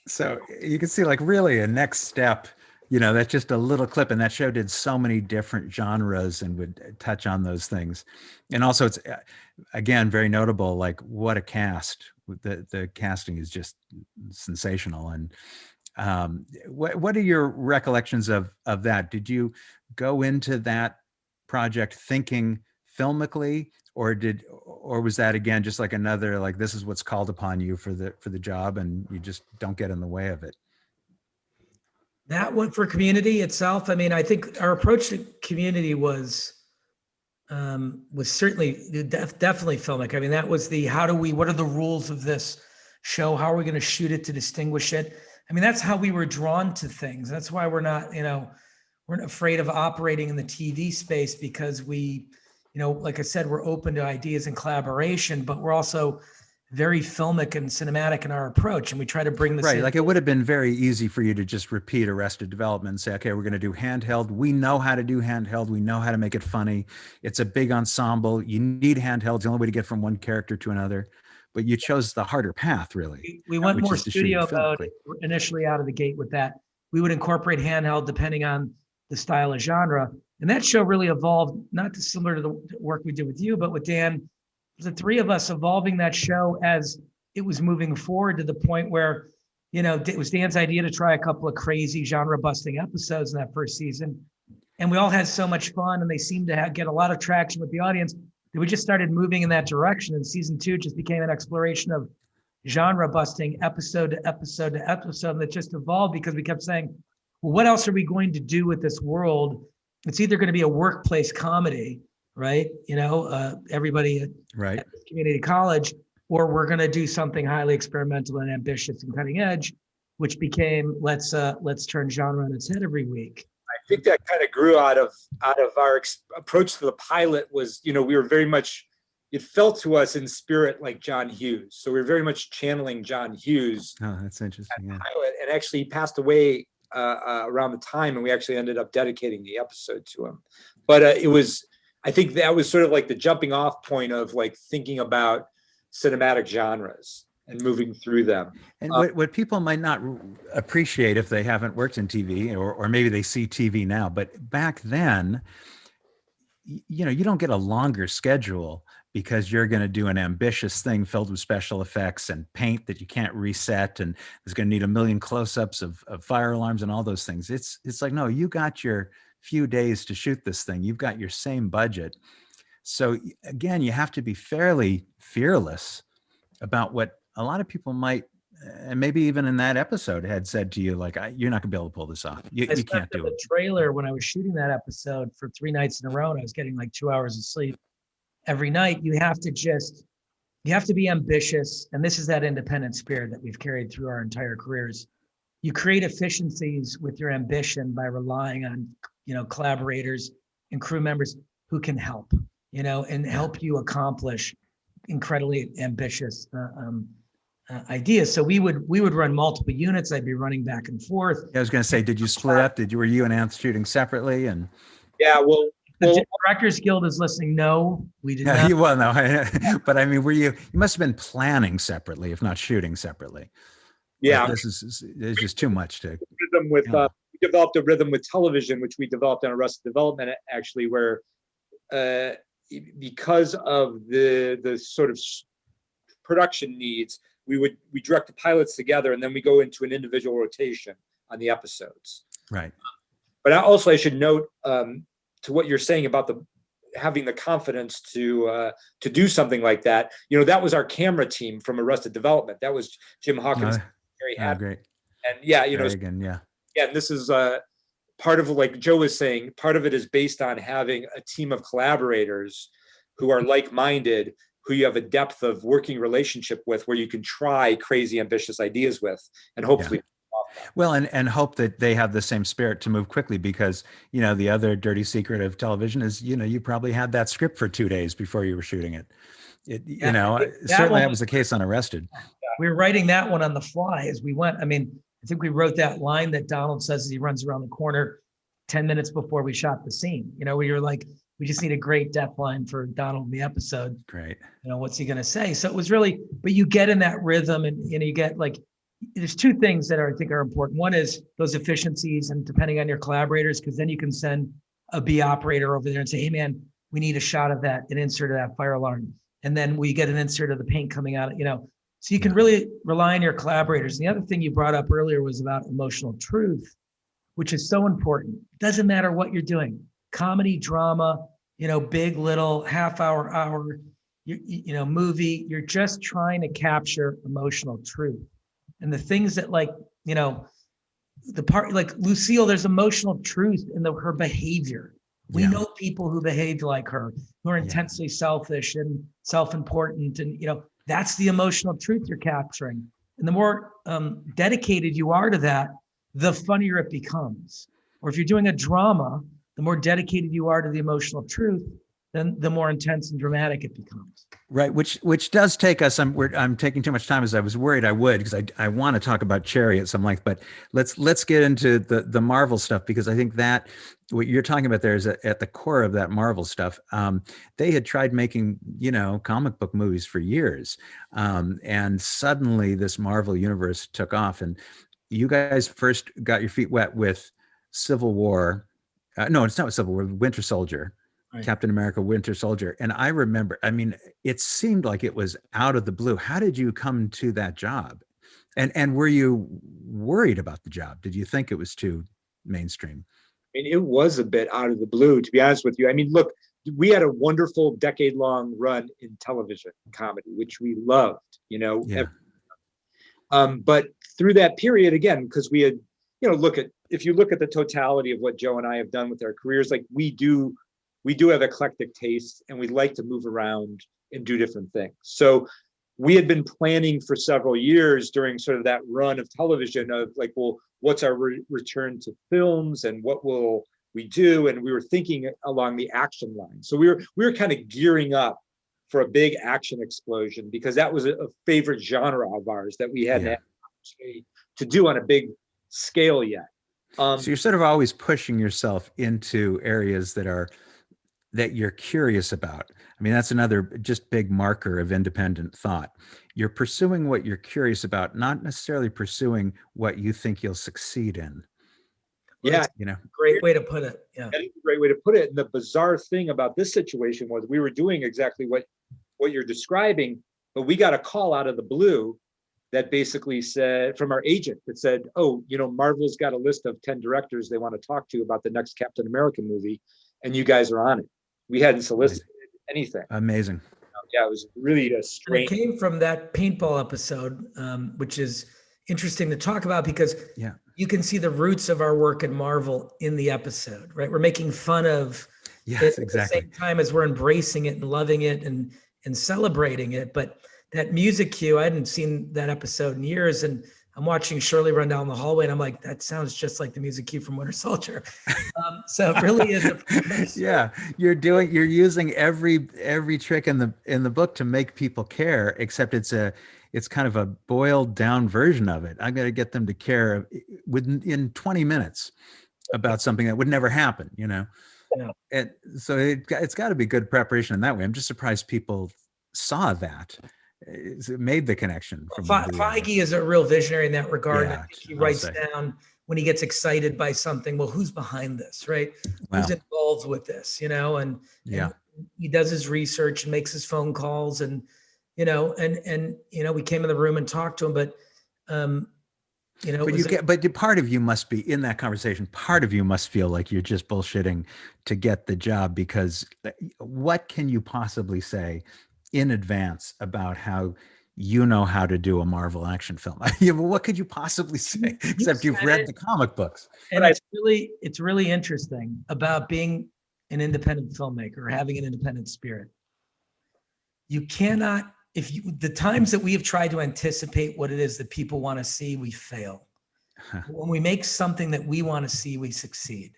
Speaker 3: So you can see like really a next step, that's just a little clip, and that show did so many different genres and would touch on those things. And also it's, again, very notable, like what a cast. The casting is just sensational. And what are your recollections of that? Did you go into that project thinking filmically, or was that again just like another, like, this is what's called upon you for the job and you just don't get in the way of it?
Speaker 2: That one for Community itself, I mean, I think our approach to Community was certainly definitely filmic. I mean, that was what are the rules of this show? How are we going to shoot it to distinguish it? I mean, that's how we were drawn to things. That's why we're not afraid of operating in the TV space, because we, like I said, we're open to ideas and collaboration, but we're also very filmic and cinematic in our approach. And we try to bring this
Speaker 3: right. Like it would have been very easy for you to just repeat Arrested Development and say, okay, we're going to do handheld. We know how to do handheld. We know how to make it funny. It's a big ensemble. You need handheld. It's the only way to get from one character to another. But you chose the harder path, really.
Speaker 2: We went more studio mode initially out of the gate with that. We would incorporate handheld depending on the style of genre. And that show really evolved, not dissimilar to the work we did with you, but with Dan, the three of us evolving that show as it was moving forward to the point where, it was Dan's idea to try a couple of crazy genre busting episodes in that first season. And we all had so much fun, and they seemed to get a lot of traction with the audience that we just started moving in that direction. And season 2 just became an exploration of genre busting episode to episode to episode. And it just evolved because we kept saying, well, what else are we going to do with this world? It's either going to be a workplace comedy, right? Everybody at community college, or we're going to do something highly experimental and ambitious and cutting edge, which became let's turn genre on its head every week.
Speaker 4: I think that kind of grew out of our approach to the pilot. Was, we were very much, it felt to us in spirit like John Hughes. So we were very much channeling John Hughes.
Speaker 3: Oh, that's interesting. Yeah.
Speaker 4: Pilot, and actually he passed away around the time, and we actually ended up dedicating the episode to him. But I think that was sort of like the jumping off point of like thinking about cinematic genres and moving through them.
Speaker 3: And what people might not appreciate if they haven't worked in TV, or maybe they see TV now, but back then, you don't get a longer schedule because you're going to do an ambitious thing filled with special effects and paint that you can't reset, and it's going to need a million close-ups of fire alarms and all those things. It's like, no, you got your few days to shoot this thing. You've got your same budget. So again, you have to be fairly fearless about what a lot of people might, and maybe even in that episode, had said to you, like, you're not gonna be able to pull this off. You can't do it.
Speaker 2: The trailer, when I was shooting that episode for 3 nights in a row, and I was getting like 2 hours of sleep every night, you have to be ambitious. And this is that independent spirit that we've carried through our entire careers. You create efficiencies with your ambition by relying on, collaborators and crew members who can help, and help you accomplish incredibly ambitious ideas. So we would run multiple units. I'd be running back and forth.
Speaker 3: I was going to say, did you split up? Were you and Anth shooting separately? And
Speaker 4: yeah, well,
Speaker 2: The Directors Guild is listening. No, we did not.
Speaker 3: Well, no, but I mean, you must have been planning separately, if not shooting separately.
Speaker 4: Yeah.
Speaker 3: Like, there's just too much to.
Speaker 4: Rhythm with, we developed a rhythm with television, which we developed on Arrested Development, actually, where because of the sort of production needs, we direct the pilots together, and then we go into an individual rotation on the episodes.
Speaker 3: Right.
Speaker 4: But I should note to what you're saying about having the confidence to do something like that. You know, that was our camera team from Arrested Development. That was Jim Hawkins, Gary Hatt.
Speaker 3: Great.
Speaker 4: And yeah, you know,
Speaker 3: again, yeah.
Speaker 4: And this is part of, like Joe was saying, part of it is based on having a team of collaborators who are like-minded, who you have a depth of working relationship with, where you can try crazy, ambitious ideas with, and hopefully.
Speaker 3: Well, and hope that they have the same spirit to move quickly, because, you know, the other dirty secret of television is, you know, you probably had that script for 2 days before you were shooting it. You know, certainly that was the case on Arrested.
Speaker 2: We were writing that one on the fly as we went. I mean, I think we wrote that line that Donald says as he runs around the corner 10 minutes before we shot the scene. You know, we were like, we just need a great death line for Donald in the episode.
Speaker 3: Great.
Speaker 2: You know, what's he going to say? So it was really, but you get in that rhythm, and you know, you get like, there's two things that I think are important. One is those efficiencies, and depending on your collaborators, because then you can send a B operator over there and say, hey man, we need a shot of that, an insert of that fire alarm. And then we get an insert of the paint coming out, you know, so you can really rely on your collaborators. And the other thing you brought up earlier was about emotional truth, which is so important. It doesn't matter what you're doing, comedy, drama, you know, big, little, half hour, you know, movie, you're just trying to capture emotional truth. And the things that, like, you know, the part, like Lucille, there's emotional truth in her behavior. We know people who behave like her, who are intensely selfish and self-important. And, you know, that's the emotional truth you're capturing. And the more dedicated you are to that, the funnier it becomes. Or if you're doing a drama, the more dedicated you are to the emotional truth, then the more intense and dramatic it becomes.
Speaker 3: Right, which does take us. I'm taking too much time, as I was worried I would, because I want to talk about Cherry at some length. But let's get into the Marvel stuff, because I think that what you're talking about there is at the core of that Marvel stuff. They had tried making, you know, comic book movies for years, and suddenly this Marvel universe took off. And you guys first got your feet wet with Civil War. No, it's not Civil War. Winter Soldier. Right. Captain America, Winter Soldier. And I remember, I mean, it seemed like it was out of the blue. How did you come to that job? And were you worried about the job? Did you think it was too mainstream?
Speaker 4: I mean, it was a bit out of the blue, to be honest with you. I mean, look, we had a wonderful decade-long run in television comedy, which we loved, you know. Yeah. But through that period, again, because we had, you know, if you look at the totality of what Joe and I have done with our careers, like we do have eclectic tastes, and we like to move around and do different things. So we had been planning for several years during sort of that run of television of like, well, what's our return to films, and what will we do? And we were thinking along the action line. So we were kind of gearing up for a big action explosion, because that was a favorite genre of ours that we hadn't had to do on a big scale yet.
Speaker 3: So you're sort of always pushing yourself into areas that you're curious about. I mean, that's another just big marker of independent thought. You're pursuing what you're curious about, not necessarily pursuing what you think you'll succeed in.
Speaker 4: Yeah,
Speaker 3: you know,
Speaker 2: great way to put it. Yeah,
Speaker 4: that is a great way to put it. And the bizarre thing about this situation was we were doing exactly what you're describing, but we got a call out of the blue that basically said, from our agent, that said, oh, you know, Marvel's got a list of 10 directors they want to talk to about the next Captain America movie, and you guys are on it. We hadn't solicited anything.
Speaker 3: Amazing.
Speaker 4: Yeah, it was really a strange.
Speaker 2: It came from that paintball episode, which is interesting to talk about, because you can see the roots of our work in Marvel in the episode, right? We're making fun of it at the same time as we're embracing it and loving it and celebrating it. But that music cue, I hadn't seen that episode in years, and I'm watching Shirley run down the hallway, and I'm like, that sounds just like the music cue from Winter Soldier. So it really is.
Speaker 3: Yeah, you're using every trick in the book to make people care, except it's kind of a boiled down version of it. I'm going to get them to care in 20 minutes about something that would never happen, you know? And so it's got to be good preparation in that way. I'm just surprised people saw that. It made the connection from one to the other.
Speaker 2: Feige is a real visionary in that regard.
Speaker 3: Yeah,
Speaker 2: I think he
Speaker 3: I'll
Speaker 2: writes
Speaker 3: say.
Speaker 2: down when he gets excited by something, well, who's behind this, right?
Speaker 3: Wow.
Speaker 2: Who's involved with this, and
Speaker 3: Yeah.
Speaker 2: he does his research and makes his phone calls and we came in the room and talked to him, but
Speaker 3: but part of you must be in that conversation. Part of you must feel like you're just bullshitting to get the job, because what can you possibly say in advance about how you know how to do a Marvel action film? What could you possibly say except you've read the comic books?
Speaker 2: And it's really interesting about being an independent filmmaker or having an independent spirit. You cannot, the times that we have tried to anticipate what it is that people want to see, we fail. When we make something that we want to see, we succeed,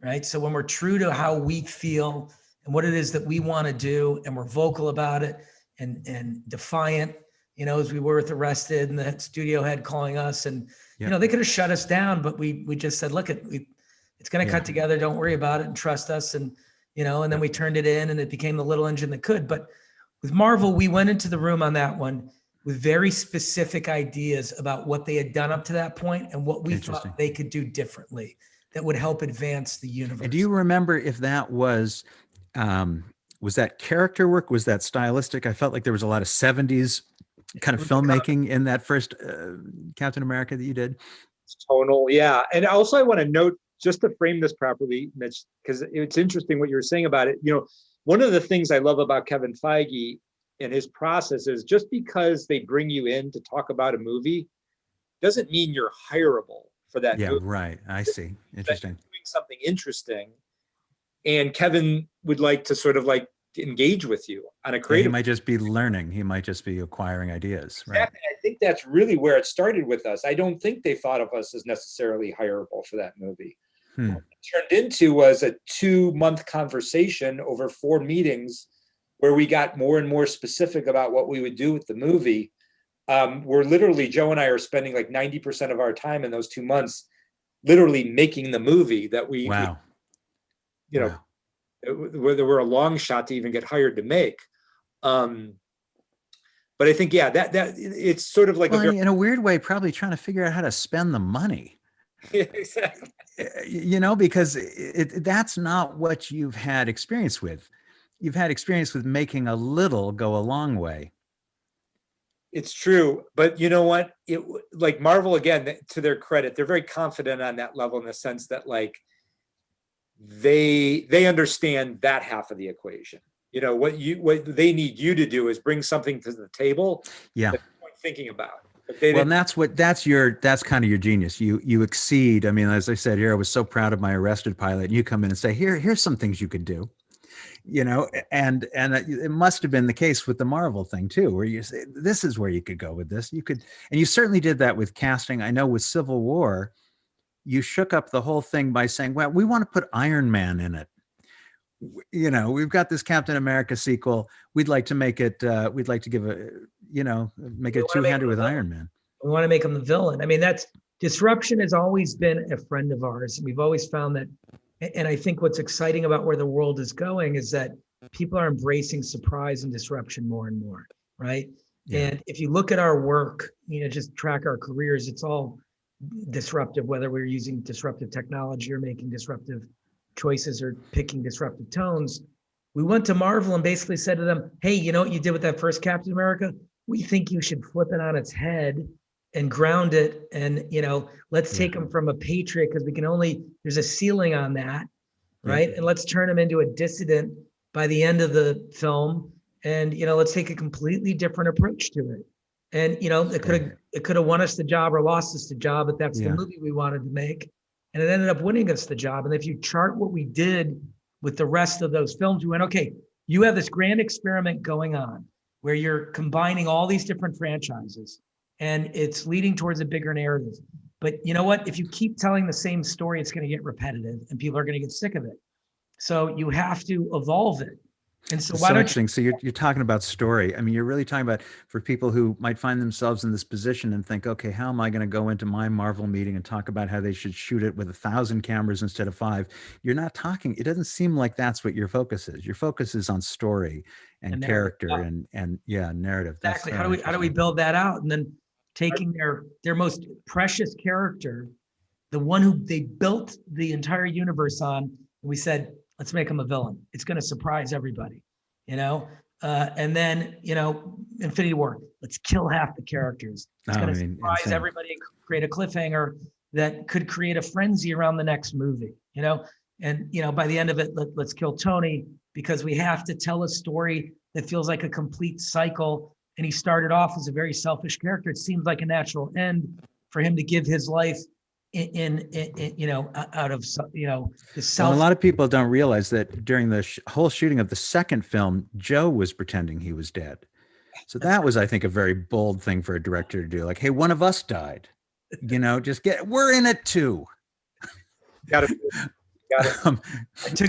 Speaker 2: right? So when we're true to how we feel and what it is that we want to do, and we're vocal about it and defiant, as we were with Arrested and the studio head calling us and, they could have shut us down, but we just said, look, it's going to cut together. Don't worry about it and trust us. And, and then we turned it in and it became the little engine that could. But with Marvel, we went into the room on that one with very specific ideas about what they had done up to that point and what we thought they could do differently that would help advance the universe.
Speaker 3: And do you remember if that was that character work? Was that stylistic? I felt like there was a lot of 70s kind of filmmaking in that first Captain America that you did.
Speaker 4: It's tonal, yeah. And also I want to note, just to frame this properly, Mitch, because it's interesting what you were saying about it. One of the things I love about Kevin Feige and his process is just because they bring you in to talk about a movie doesn't mean you're hireable for that movie.
Speaker 3: Yeah, right. I see. Interesting.
Speaker 4: Doing something interesting, and Kevin would like to sort of like engage with you on a creative.
Speaker 3: He might just be learning. He might just be acquiring ideas. Right.
Speaker 4: Exactly. I think that's really where it started with us. I don't think they thought of us as necessarily hireable for that movie. What it turned into was a 2-month conversation over 4 meetings where we got more and more specific about what we would do with the movie. We're literally, Joe and I are spending like 90% of our time in those 2 months literally making the movie that we whether we're a long shot to even get hired to make. But I think, that it's sort of like
Speaker 3: in a weird way, probably trying to figure out how to spend the money.
Speaker 4: Exactly.
Speaker 3: Because that's not what you've had experience with. You've had experience with making a little go a long way.
Speaker 4: It's true. But you know what? Like Marvel, again, to their credit, they're very confident on that level in the sense that like they understand that half of the equation. What they need you to do is bring something to the table.
Speaker 3: Yeah.
Speaker 4: That you're thinking about.
Speaker 3: And that's kind of your genius. You exceed. I mean, as I said here, I was so proud of my Arrested pilot. And you come in and say, here's some things you could do, and it must have been the case with the Marvel thing too, where you say, this is where you could go with this. You could, and you certainly did that with casting. I know with Civil War, you shook up the whole thing by saying, well, we want to put Iron Man in it. We've got this Captain America sequel. We'd like to make it, we'd like to give make it two-hander with Iron Man.
Speaker 2: We want to make him the villain. I mean, disruption has always been a friend of ours. We've always found that. And I think what's exciting about where the world is going is that people are embracing surprise and disruption more and more, right? Yeah. And if you look at our work, just track our careers, it's all disruptive, whether we're using disruptive technology or making disruptive choices or picking disruptive tones. We went to Marvel and basically said to them, hey, you know what you did with that first Captain America? We think you should flip it on its head and ground it. And, let's take them from a patriot because there's a ceiling on that, right? And let's turn him into a dissident by the end of the film. And, let's take a completely different approach to it. And, it could have won us the job or lost us the job, but that's the movie we wanted to make. And it ended up winning us the job. And if you chart what we did with the rest of those films, we went, okay, you have this grand experiment going on where you're combining all these different franchises and it's leading towards a bigger narrative. But you know what? If you keep telling the same story, it's going to get repetitive and people are going to get sick of it. So you have to evolve it. And so
Speaker 3: It's
Speaker 2: why
Speaker 3: so
Speaker 2: don't
Speaker 3: interesting. So you're talking about story. I mean, you're really talking about for people who might find themselves in this position and think, okay, how am I going to go into my Marvel meeting and talk about how they should shoot it with 1,000 cameras instead of 5? You're not talking. It doesn't seem like that's what your focus is. Your focus is on story and character and yeah, narrative.
Speaker 2: Exactly.
Speaker 3: That's
Speaker 2: How do we build that out? And then taking their most precious character, the one who they built the entire universe on, and we said, let's make him a villain. It's going to surprise everybody, you know? And then, you know, Infinity War, let's kill half the characters. It's going to surprise
Speaker 3: insane.
Speaker 2: everybody and create a cliffhanger that could create a frenzy around the next movie, you know? And, you know, by the end of it, let's kill Tony because we have to tell a story that feels like a complete cycle. And he started off as a very selfish character. It seems like a natural end for him to give his life in you know, out of, you know, his self.
Speaker 3: Well, a lot of people don't realize that during the whole shooting of the second film, Joe was pretending he was dead. So that was, I think, a very bold thing for a director to do. Like, hey, one of us died, you know, we're in it too.
Speaker 4: Got it.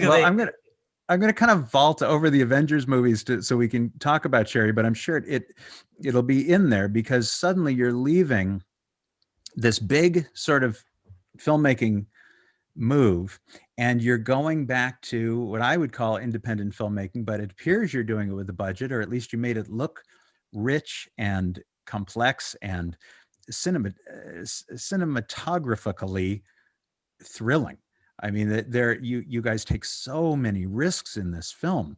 Speaker 3: Well, I'm gonna kind of vault over the Avengers movies so we can talk about Cherry, but I'm sure it'll be in there because suddenly you're leaving this big sort of filmmaking move and you're going back to what I would call independent filmmaking, but it appears you're doing it with a budget, or at least you made it look rich and complex and cinematographically thrilling. I mean, you guys take so many risks in this film.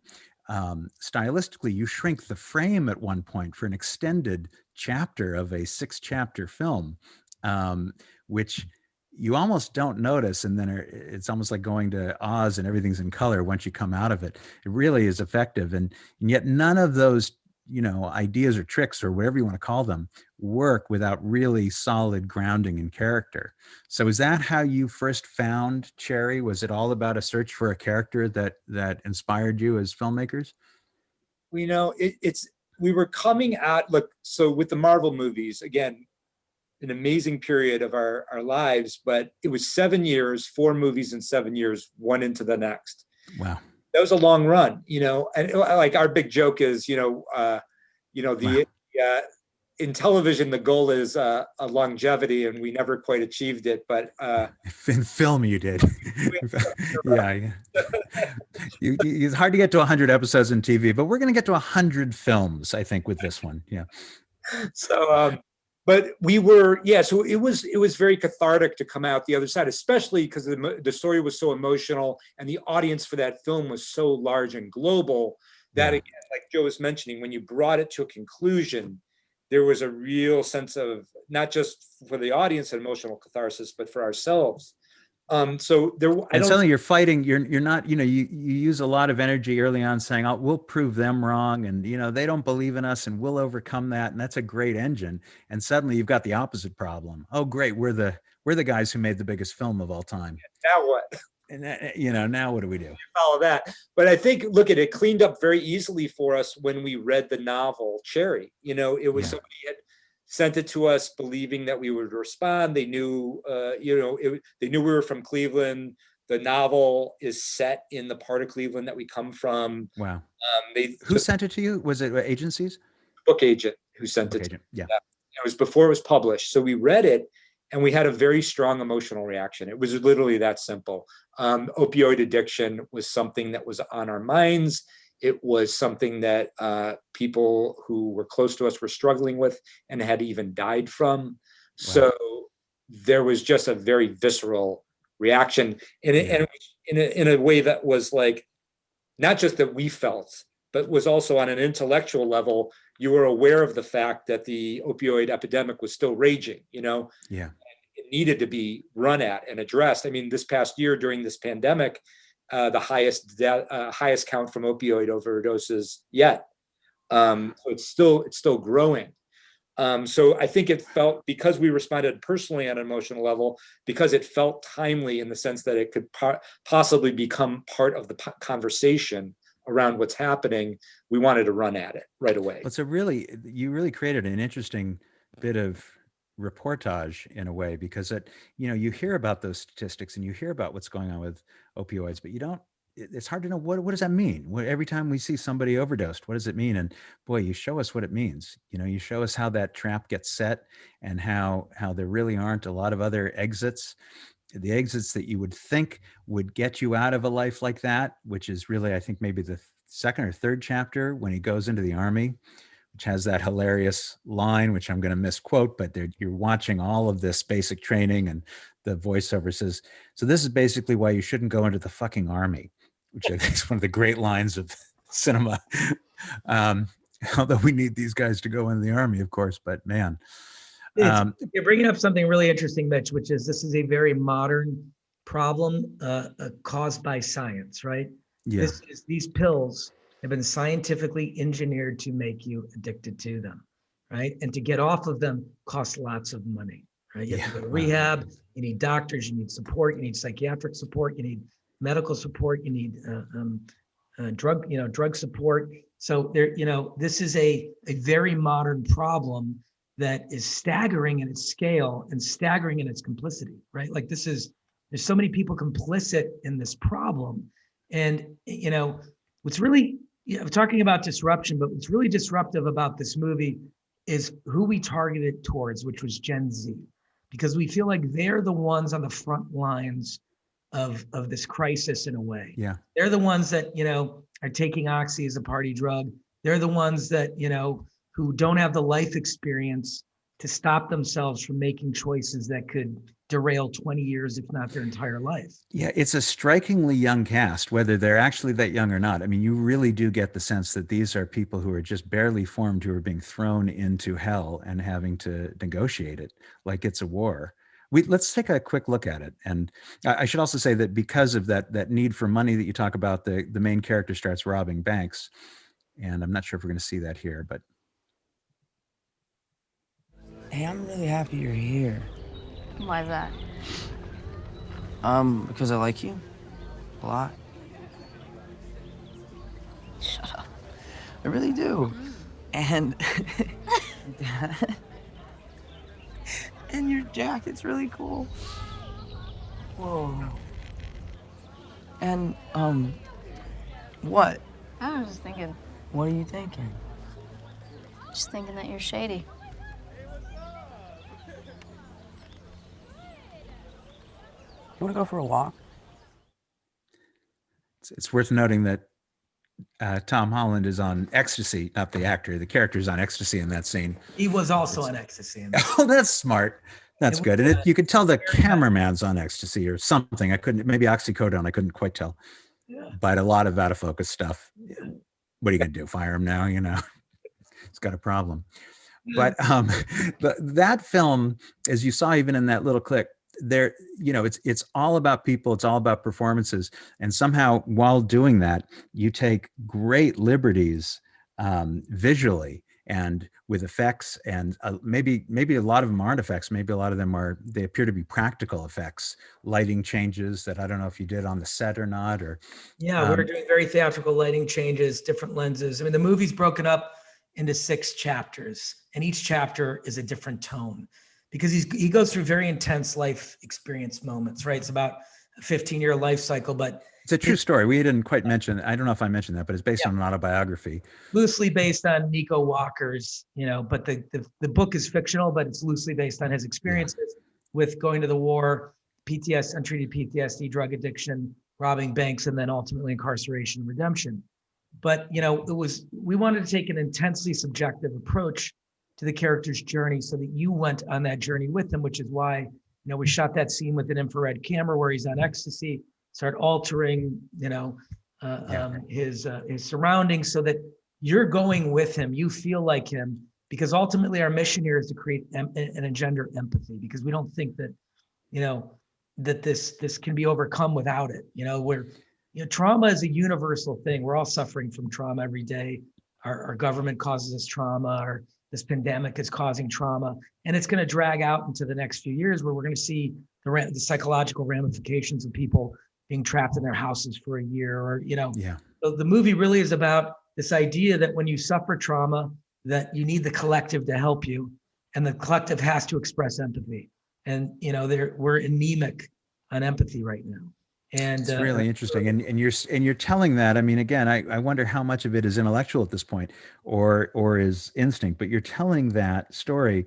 Speaker 3: Stylistically, you shrink the frame at one point for an extended chapter of a 6-chapter film, which you almost don't notice. And then it's almost like going to Oz and everything's in color once you come out of it. It really is effective. And yet none of those, you know, ideas or tricks or whatever you want to call them work without really solid grounding in character. So is that how you first found Cherry? Was it all about a search for a character that inspired you as filmmakers?
Speaker 4: You know, we were coming at, so with the Marvel movies, again, an amazing period of our lives, but it was 7 years, 4 movies in 7 years, one into the next.
Speaker 3: Wow.
Speaker 4: That was a long run, you know, and like our big joke is, in television, the goal is a longevity, and we never quite achieved it. But
Speaker 3: in film, you did. Yeah. It's hard to get to 100 episodes in TV, but we're going to get to 100 films, I think, with this one. Yeah.
Speaker 4: So, but we were, so it was very cathartic to come out the other side, especially because the story was so emotional and the audience for that film was so large and global that, again, like Joe was mentioning, when you brought it to a conclusion, there was a real sense of not just for the audience an emotional catharsis, but for ourselves. So there,
Speaker 3: and suddenly you're fighting. You're not. You know, you use a lot of energy early on, saying, "Oh, we'll prove them wrong," and you know they don't believe in us, and we'll overcome that. And that's a great engine. And suddenly you've got the opposite problem. Oh, great, we're the guys who made the biggest film of all time.
Speaker 4: Now what?
Speaker 3: And you know, now what do we do?
Speaker 4: Follow that. But I think, look, it cleaned up very easily for us when we read the novel Cherry. You know, it was somebody had sent it to us believing that we would respond. They knew, they knew we were from Cleveland. The novel is set in the part of Cleveland that we come from.
Speaker 3: Wow. Who sent it to you? Was it agencies?
Speaker 4: Book agent who sent it.
Speaker 3: Yeah.
Speaker 4: It was before it was published. So we read it and we had a very strong emotional reaction. It was literally that simple. Opioid addiction was something that was on our minds. It was something that people who were close to us were struggling with and had even died from. Wow. So there was just a very visceral reaction and in a way that was like, not just that we felt, but was also on an intellectual level. You were aware of the fact that the opioid epidemic was still raging, you know?
Speaker 3: Yeah.
Speaker 4: It needed to be run at and addressed. I mean, this past year during this pandemic, the highest count from opioid overdoses yet. So it's still growing. So I think it felt, because we responded personally on an emotional level, because it felt timely in the sense that it could possibly become part of the conversation around what's happening, we wanted to run at it right away.
Speaker 3: You really created an interesting bit of reportage in a way, because you hear about those statistics and you hear about what's going on with opioids, but you don't it's hard to know what does that mean. Every time we see somebody overdosed, what does it mean? And boy, you show us what it means. You show us how that trap gets set, and how there really aren't a lot of other exits. The exits that you would think would get you out of a life like that, which is really, I think, maybe the second or third chapter when he goes into the army, which has that hilarious line, which I'm going to misquote, but you're watching all of this basic training, and the voiceover says, "So this is basically why you shouldn't go into the fucking army," which I think is one of the great lines of cinema. Although we need these guys to go into the army, of course, but man.
Speaker 2: You're bringing up something really interesting, Mitch, which is this is a very modern problem caused by science, right?
Speaker 3: Yeah.
Speaker 2: These pills have been scientifically engineered to make you addicted to them, right? And to get off of them costs lots of money, right? You have to go to rehab, you need doctors, you need support, you need psychiatric support, you need medical support, you need drug support. So this is a very modern problem that is staggering in its scale and staggering in its complicity, right? Like there's so many people complicit in this problem. And, what's really, talking about disruption, but what's really disruptive about this movie is who we targeted towards, which was Gen Z, because we feel like they're the ones on the front lines of this crisis in a way.
Speaker 3: Yeah.
Speaker 2: They're the ones that, are taking Oxy as a party drug. They're the ones that, who don't have the life experience to stop themselves from making choices that could derail 20 years, if not their entire life.
Speaker 3: Yeah, it's a strikingly young cast, whether they're actually that young or not. I mean, you really do get the sense that these are people who are just barely formed, who are being thrown into hell and having to negotiate it like it's a war. Let's take a quick look at it. And I should also say that because of that need for money that you talk about, the main character starts robbing banks. And I'm not sure if we're going to see that here, but.
Speaker 14: Hey, I'm really happy you're here.
Speaker 8: Why is that?
Speaker 14: Because I like you a lot.
Speaker 8: Shut up.
Speaker 14: I really do. And and your jacket's really cool. Whoa. And what?
Speaker 8: I was just thinking.
Speaker 14: What are you thinking?
Speaker 8: Just thinking that you're shady.
Speaker 14: You want to go for a walk?
Speaker 3: It's worth noting that Tom Holland is on ecstasy, not the actor. The character is on ecstasy in that scene.
Speaker 2: He was also on ecstasy.
Speaker 3: Oh, that's smart. That's good. And you could tell the cameraman's on ecstasy or something. Maybe oxycodone. I couldn't quite tell. Yeah. But a lot of out of focus stuff. What are you going to do? Fire him now? It's got a problem. But that film, as you saw even in that little clip, there, it's all about people, it's all about performances, and somehow while doing that, you take great liberties visually and with effects, and maybe a lot of them aren't effects, maybe a lot of them they appear to be practical effects, lighting changes that I don't know if you did on the set or not, or
Speaker 2: yeah, we're doing very theatrical lighting changes, different lenses. I mean, the movie's broken up into 6 chapters, and each chapter is a different tone, because he goes through very intense life experience moments, right? It's about a 15-year life cycle, but
Speaker 3: it's a true story. We didn't quite mention, I don't know if I mentioned that, but it's based on an autobiography.
Speaker 2: Loosely based on Nico Walker's, but the book is fictional, but it's loosely based on his experiences with going to the war, untreated PTSD, drug addiction, robbing banks, and then ultimately incarceration and redemption. But, we wanted to take an intensely subjective approach to the character's journey so that you went on that journey with him, which is why, we shot that scene with an infrared camera where he's on ecstasy, start altering, his surroundings so that you're going with him, you feel like him, because ultimately our mission here is to create and engender empathy, because we don't think that, that this can be overcome without it. Trauma is a universal thing. We're all suffering from trauma every day. Our government causes us trauma, this pandemic is causing trauma, and it's going to drag out into the next few years where we're going to see the psychological ramifications of people being trapped in their houses for a year, So the movie really is about this idea that when you suffer trauma, that you need the collective to help you, and the collective has to express empathy. And we're anemic on empathy right now. And
Speaker 3: It's really interesting. And you're telling that, I mean, again, I wonder how much of it is intellectual at this point or is instinct, but you're telling that story,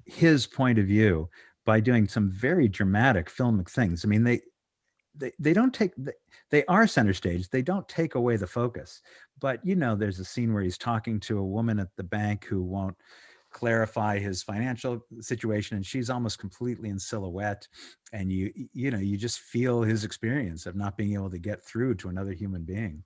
Speaker 3: his point of view, by doing some very dramatic filmic things. I mean, they don't take, they are center stage. They don't take away the focus, but there's a scene where he's talking to a woman at the bank who won't clarify his financial situation, and she's almost completely in silhouette, and you just feel his experience of not being able to get through to another human being.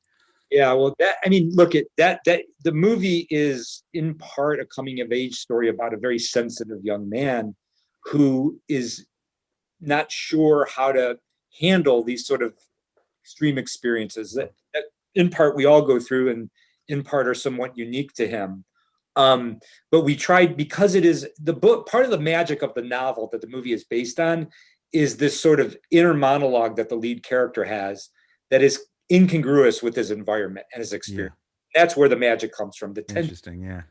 Speaker 4: Yeah, well, look at that the movie is in part a coming of age story about a very sensitive young man who is not sure how to handle these sort of extreme experiences that in part we all go through and in part are somewhat unique to him. But we tried, because it is the book, part of the magic of the novel that the movie is based on is this sort of inner monologue that the lead character has that is incongruous with his environment and his experience. Yeah. That's where the magic comes from. The tension between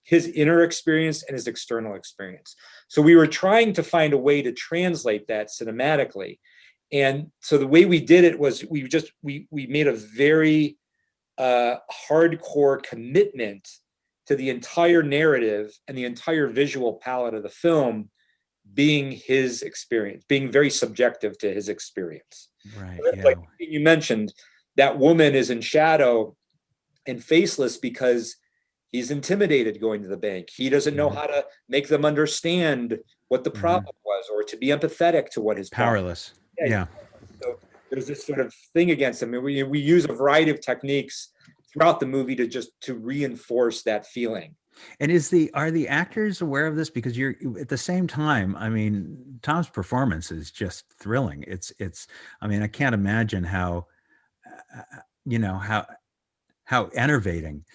Speaker 4: his inner experience and his external experience. So we were trying to find a way to translate that cinematically. And so the way we did it was we made a very hardcore commitment to the entire narrative and the entire visual palette of the film being his experience, being very subjective to his experience.
Speaker 3: Right.
Speaker 4: Like you mentioned, that woman is in shadow and faceless because he's intimidated going to the bank. He doesn't know how to make them understand what the problem was or to be empathetic to what his
Speaker 3: powerless. Yeah.
Speaker 4: So there's this sort of thing against him. And we use a variety of techniques throughout the movie to reinforce that feeling.
Speaker 3: And are the actors aware of this? Because you're at the same time, I mean, Tom's performance is just thrilling. I mean, I can't imagine how enervating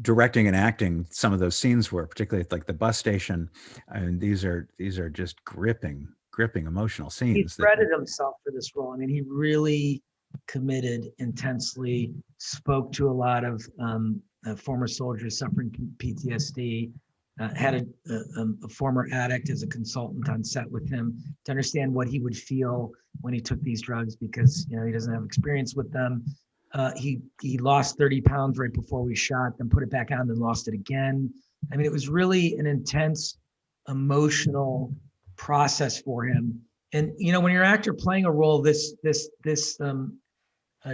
Speaker 3: directing and acting some of those scenes were, particularly at like the bus station. I mean, these are just gripping emotional scenes.
Speaker 2: He threaded himself for this role. I mean, he really committed intensely, spoke to a lot of former soldiers suffering PTSD, had a former addict as a consultant on set with him to understand what he would feel when he took these drugs, because he doesn't have experience with them. He lost 30 pounds right before we shot, then put it back on, then lost it again. I mean, it was really an intense emotional process for him. And when you're an actor playing a role this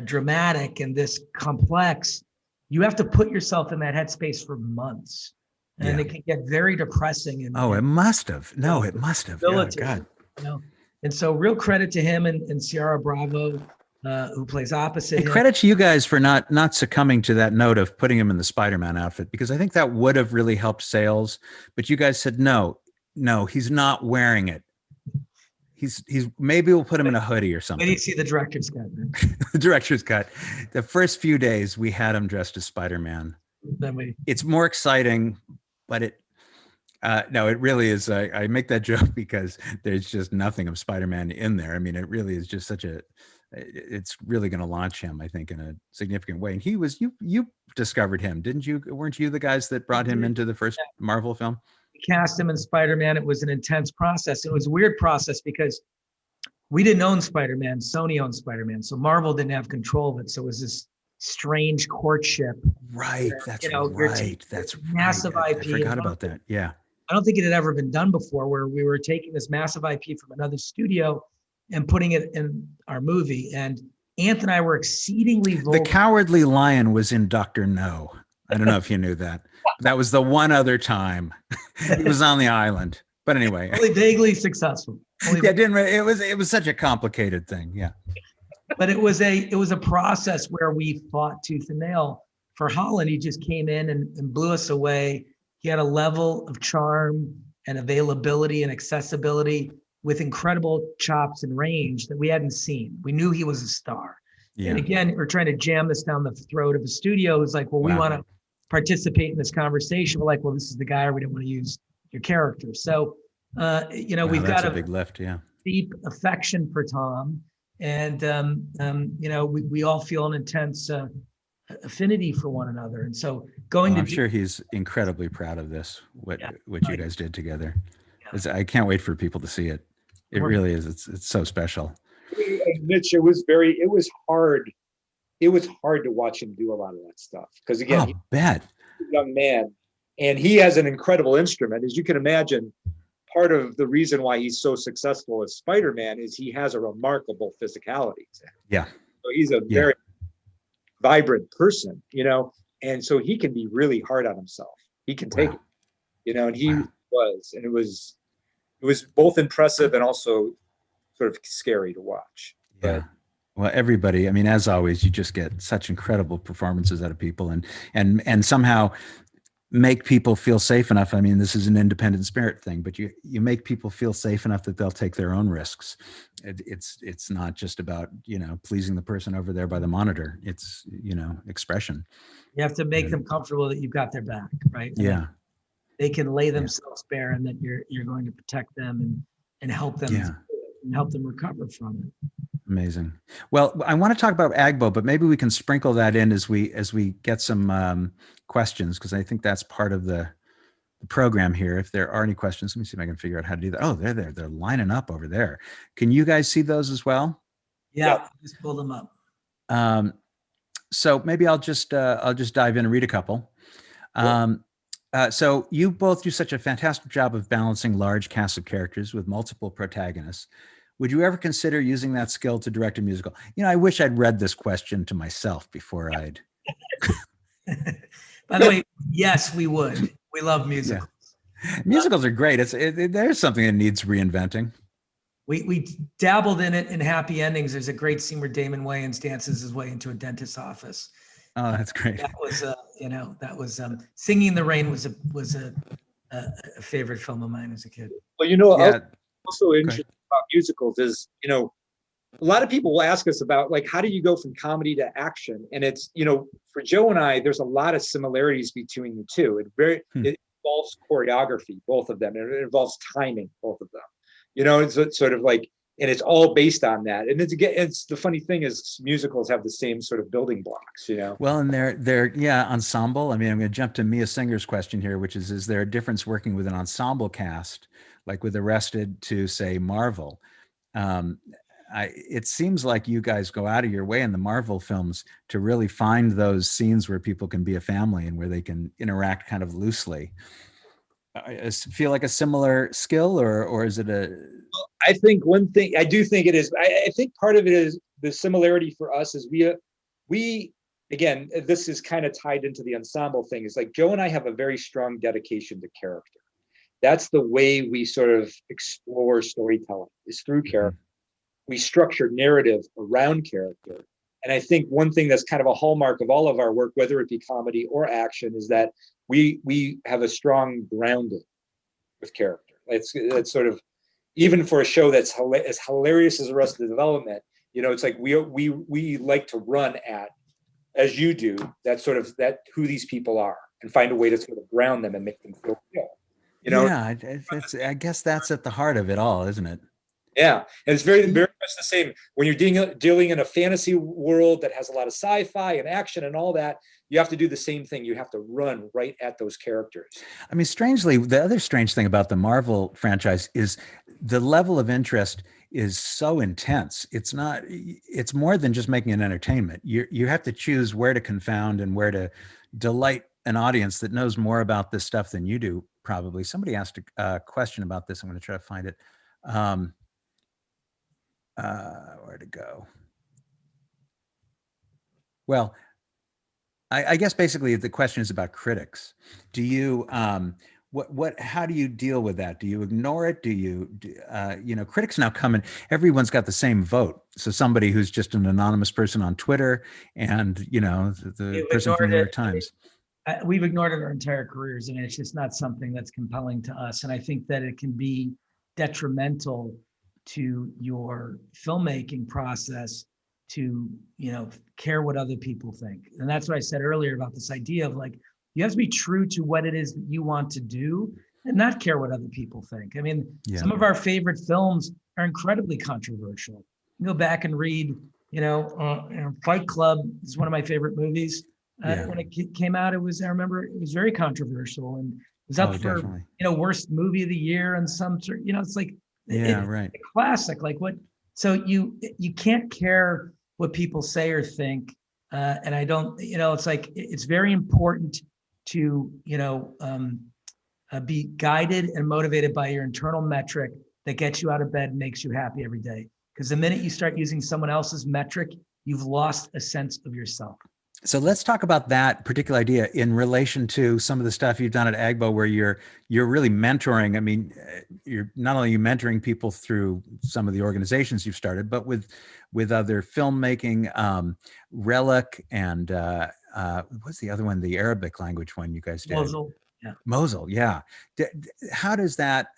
Speaker 2: dramatic and this complex, you have to put yourself in that headspace for months, and it can get very depressing. And
Speaker 3: it must have. No, it must have. Oh, God.
Speaker 2: And so, real credit to him and Ciara Bravo, who plays opposite.
Speaker 3: And credit to you guys for not succumbing to that note of putting him in the Spider-Man outfit, because I think that would have really helped sales. But you guys said no, he's not wearing it. He's maybe we'll put him in a hoodie or something.
Speaker 2: Wait till you see the director's cut.
Speaker 3: The director's cut. The first few days we had him dressed as Spider-Man. It's more exciting, but it really is. I make that joke because there's just nothing of Spider-Man in there. I mean, it really is just it's really going to launch him, I think, in a significant way. And you discovered him, didn't you? Weren't you the guys that brought him into the first Marvel film?
Speaker 2: Cast him in Spider-Man. It was an intense process. It was a weird process because we didn't own Spider-Man. Sony owned Spider-Man. So Marvel didn't have control of it. So it was this strange courtship.
Speaker 3: Right.
Speaker 2: Where,
Speaker 3: That's
Speaker 2: massive
Speaker 3: right.
Speaker 2: IP.
Speaker 3: I forgot about that. Yeah.
Speaker 2: I don't think it had ever been done before, where we were taking this massive IP from another studio and putting it in our movie. And Anth and I were exceedingly vocal.
Speaker 3: The Cowardly Lion was in Dr. No. I don't know if you knew that. That was the one other time he was on the island. But anyway,
Speaker 2: only vaguely successful.
Speaker 3: It was such a complicated thing. Yeah.
Speaker 2: But it was a process where we fought tooth and nail for Holland. He just came in and blew us away. He had a level of charm and availability and accessibility with incredible chops and range that we hadn't seen. We knew he was a star. Yeah. And again, we're trying to jam this down the throat of a studio who's like, well, we want to participate in this conversation. We're like, well, this is the guy, or we don't want to use your character. So, we've got
Speaker 3: a big lift,
Speaker 2: deep affection for Tom. And, we all feel an intense affinity for one another. And so
Speaker 3: I'm sure he's incredibly proud of this, what you guys did together. I can't wait for people to see it. It really is. It's so special.
Speaker 4: And Mitch, it was hard. It was hard to watch him do a lot of that stuff because again, he's
Speaker 3: bet.
Speaker 4: a young man, and he has an incredible instrument, as you can imagine. Part of the reason why he's so successful as Spider-Man is he has a remarkable physicality to him.
Speaker 3: Yeah.
Speaker 4: So he's a very vibrant person, and so he can be really hard on himself. He can take it, and he was, and it was both impressive and also sort of scary to watch.
Speaker 3: Yeah. Well, everybody, I mean, as always, you just get such incredible performances out of people and somehow make people feel safe enough. I mean, this is an independent spirit thing, but you make people feel safe enough that they'll take their own risks. It's not just about, pleasing the person over there by the monitor. It's, expression.
Speaker 2: You have to make them comfortable that you've got their back, right?
Speaker 3: Yeah.
Speaker 2: They can lay themselves bare and that you're going to protect them and help them and help them recover from it.
Speaker 3: Amazing. Well, I want to talk about Agbo, but maybe we can sprinkle that in as we get some questions, because I think that's part of the program here. If there are any questions, let me see if I can figure out how to do that. Oh, they're there. They're lining up over there. Can you guys see those as well?
Speaker 2: Yeah, just pull them up.
Speaker 3: So maybe I'll just dive in and read a couple. So you both do such a fantastic job of balancing large casts of characters with multiple protagonists. Would you ever consider using that skill to direct a musical? I wish I'd read this question to myself before I'd.
Speaker 2: By the way, yes, we would. We love musicals.
Speaker 3: Yeah. Musicals are great. There's something that needs reinventing.
Speaker 2: We dabbled in it in Happy Endings. There's a great scene where Damon Wayans dances his way into a dentist's office.
Speaker 3: Oh, that's great.
Speaker 2: That was Singing in the Rain was a favorite film of mine as a kid.
Speaker 4: Well, also interesting about musicals is, a lot of people will ask us about how do you go from comedy to action? And it's, for Joe and I, there's a lot of similarities between the two. It involves choreography, both of them. And it involves timing, both of them. It's sort of and it's all based on that. And it's the funny thing is musicals have the same sort of building blocks,
Speaker 3: Well, and they're ensemble. I mean, I'm going to jump to Mia Singer's question here, which is there a difference working with an ensemble cast, like with Arrested, to say Marvel? It seems like you guys go out of your way in the Marvel films to really find those scenes where people can be a family and where they can interact kind of loosely. Feel like a similar skill, or is it a?
Speaker 4: I think one thing, I do think it is. I think part of it is the similarity for us is we again, this is kind of tied into the ensemble thing. Is Joe and I have a very strong dedication to character. That's the way we sort of explore storytelling, is through character. We structure narrative around character. And I think one thing that's kind of a hallmark of all of our work, whether it be comedy or action, is that we have a strong grounding with character. It's sort of, even for a show that's as hilarious as the rest of the development, it's we like to run at, as you do, that sort of who these people are and find a way to sort of ground them and make them feel real.
Speaker 3: Yeah, I guess that's at the heart of it all, isn't it?
Speaker 4: Yeah, and it's very, very much the same when you're dealing in a fantasy world that has a lot of sci-fi and action and all that. You have to do the same thing. You have to run right at those characters.
Speaker 3: I mean, strangely, the other strange thing about the Marvel franchise is the level of interest is so intense. It's more than just making an entertainment. You have to choose where to confound and where to delight an audience that knows more about this stuff than you do, probably. Somebody asked a question about this. I'm going to try to find it. Where to go? Well, I guess basically the question is about critics. Do you, how do you deal with that? Do you ignore it? Do you, critics now come in, everyone's got the same vote. So somebody who's just an anonymous person on Twitter and, the person from the New York Times.
Speaker 2: We've ignored it our entire careers, and it's just not something that's compelling to us. And I think that it can be detrimental to your filmmaking process to, care what other people think. And that's what I said earlier about this idea of you have to be true to what it is that you want to do and not care what other people think. I mean, some of our favorite films are incredibly controversial. You go back and read, Fight Club is one of my favorite movies. When it came out, I remember it was very controversial and it was up for, worst movie of the year and some sort, it's like,
Speaker 3: right.
Speaker 2: A classic, what So you can't care what people say or think. And I don't, it's like, it's very important to, be guided and motivated by your internal metric that gets you out of bed and makes you happy every day. Because the minute you start using someone else's metric, you've lost a sense of yourself.
Speaker 3: So let's talk about that particular idea in relation to some of the stuff you've done at AGBO, where you're really mentoring. I mean, you're not only mentoring people through some of the organizations you've started, but with other filmmaking, Relic, and what's the other one? The Arabic language one you guys did.
Speaker 2: Mosul. Yeah.
Speaker 3: Mosul, yeah. How does that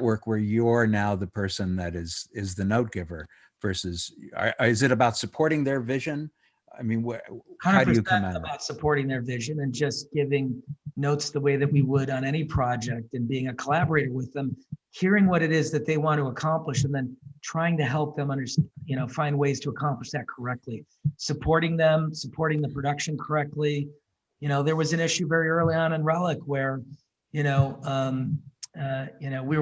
Speaker 3: work? Where you're now the person that is the note giver versus, is it about supporting their vision? I mean, how do you come out of
Speaker 2: about supporting their vision and just giving notes the way that we would on any project, and being a collaborator with them, hearing what it is that they want to accomplish, and then trying to help them understand, find ways to accomplish that correctly, supporting them, supporting the production correctly. There was an issue very early on in Relic where, we were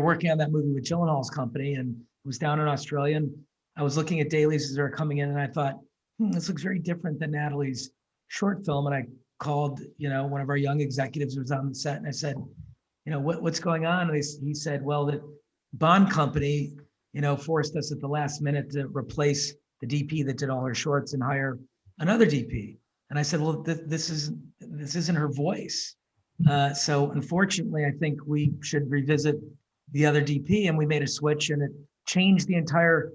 Speaker 2: working on that movie with Gyllenhaal's company, and it was down in Australia. And I was looking at dailies as they were coming in, and I thought, this looks very different than Natalie's short film. And I called, one of our young executives who was on the set, and I said, what's going on? And he said, well, the Bond company, forced us at the last minute to replace the DP that did all her shorts and hire another DP. And I said, well, this isn't her voice. So unfortunately, I think we should revisit the other DP, and we made a switch, and it changed the entire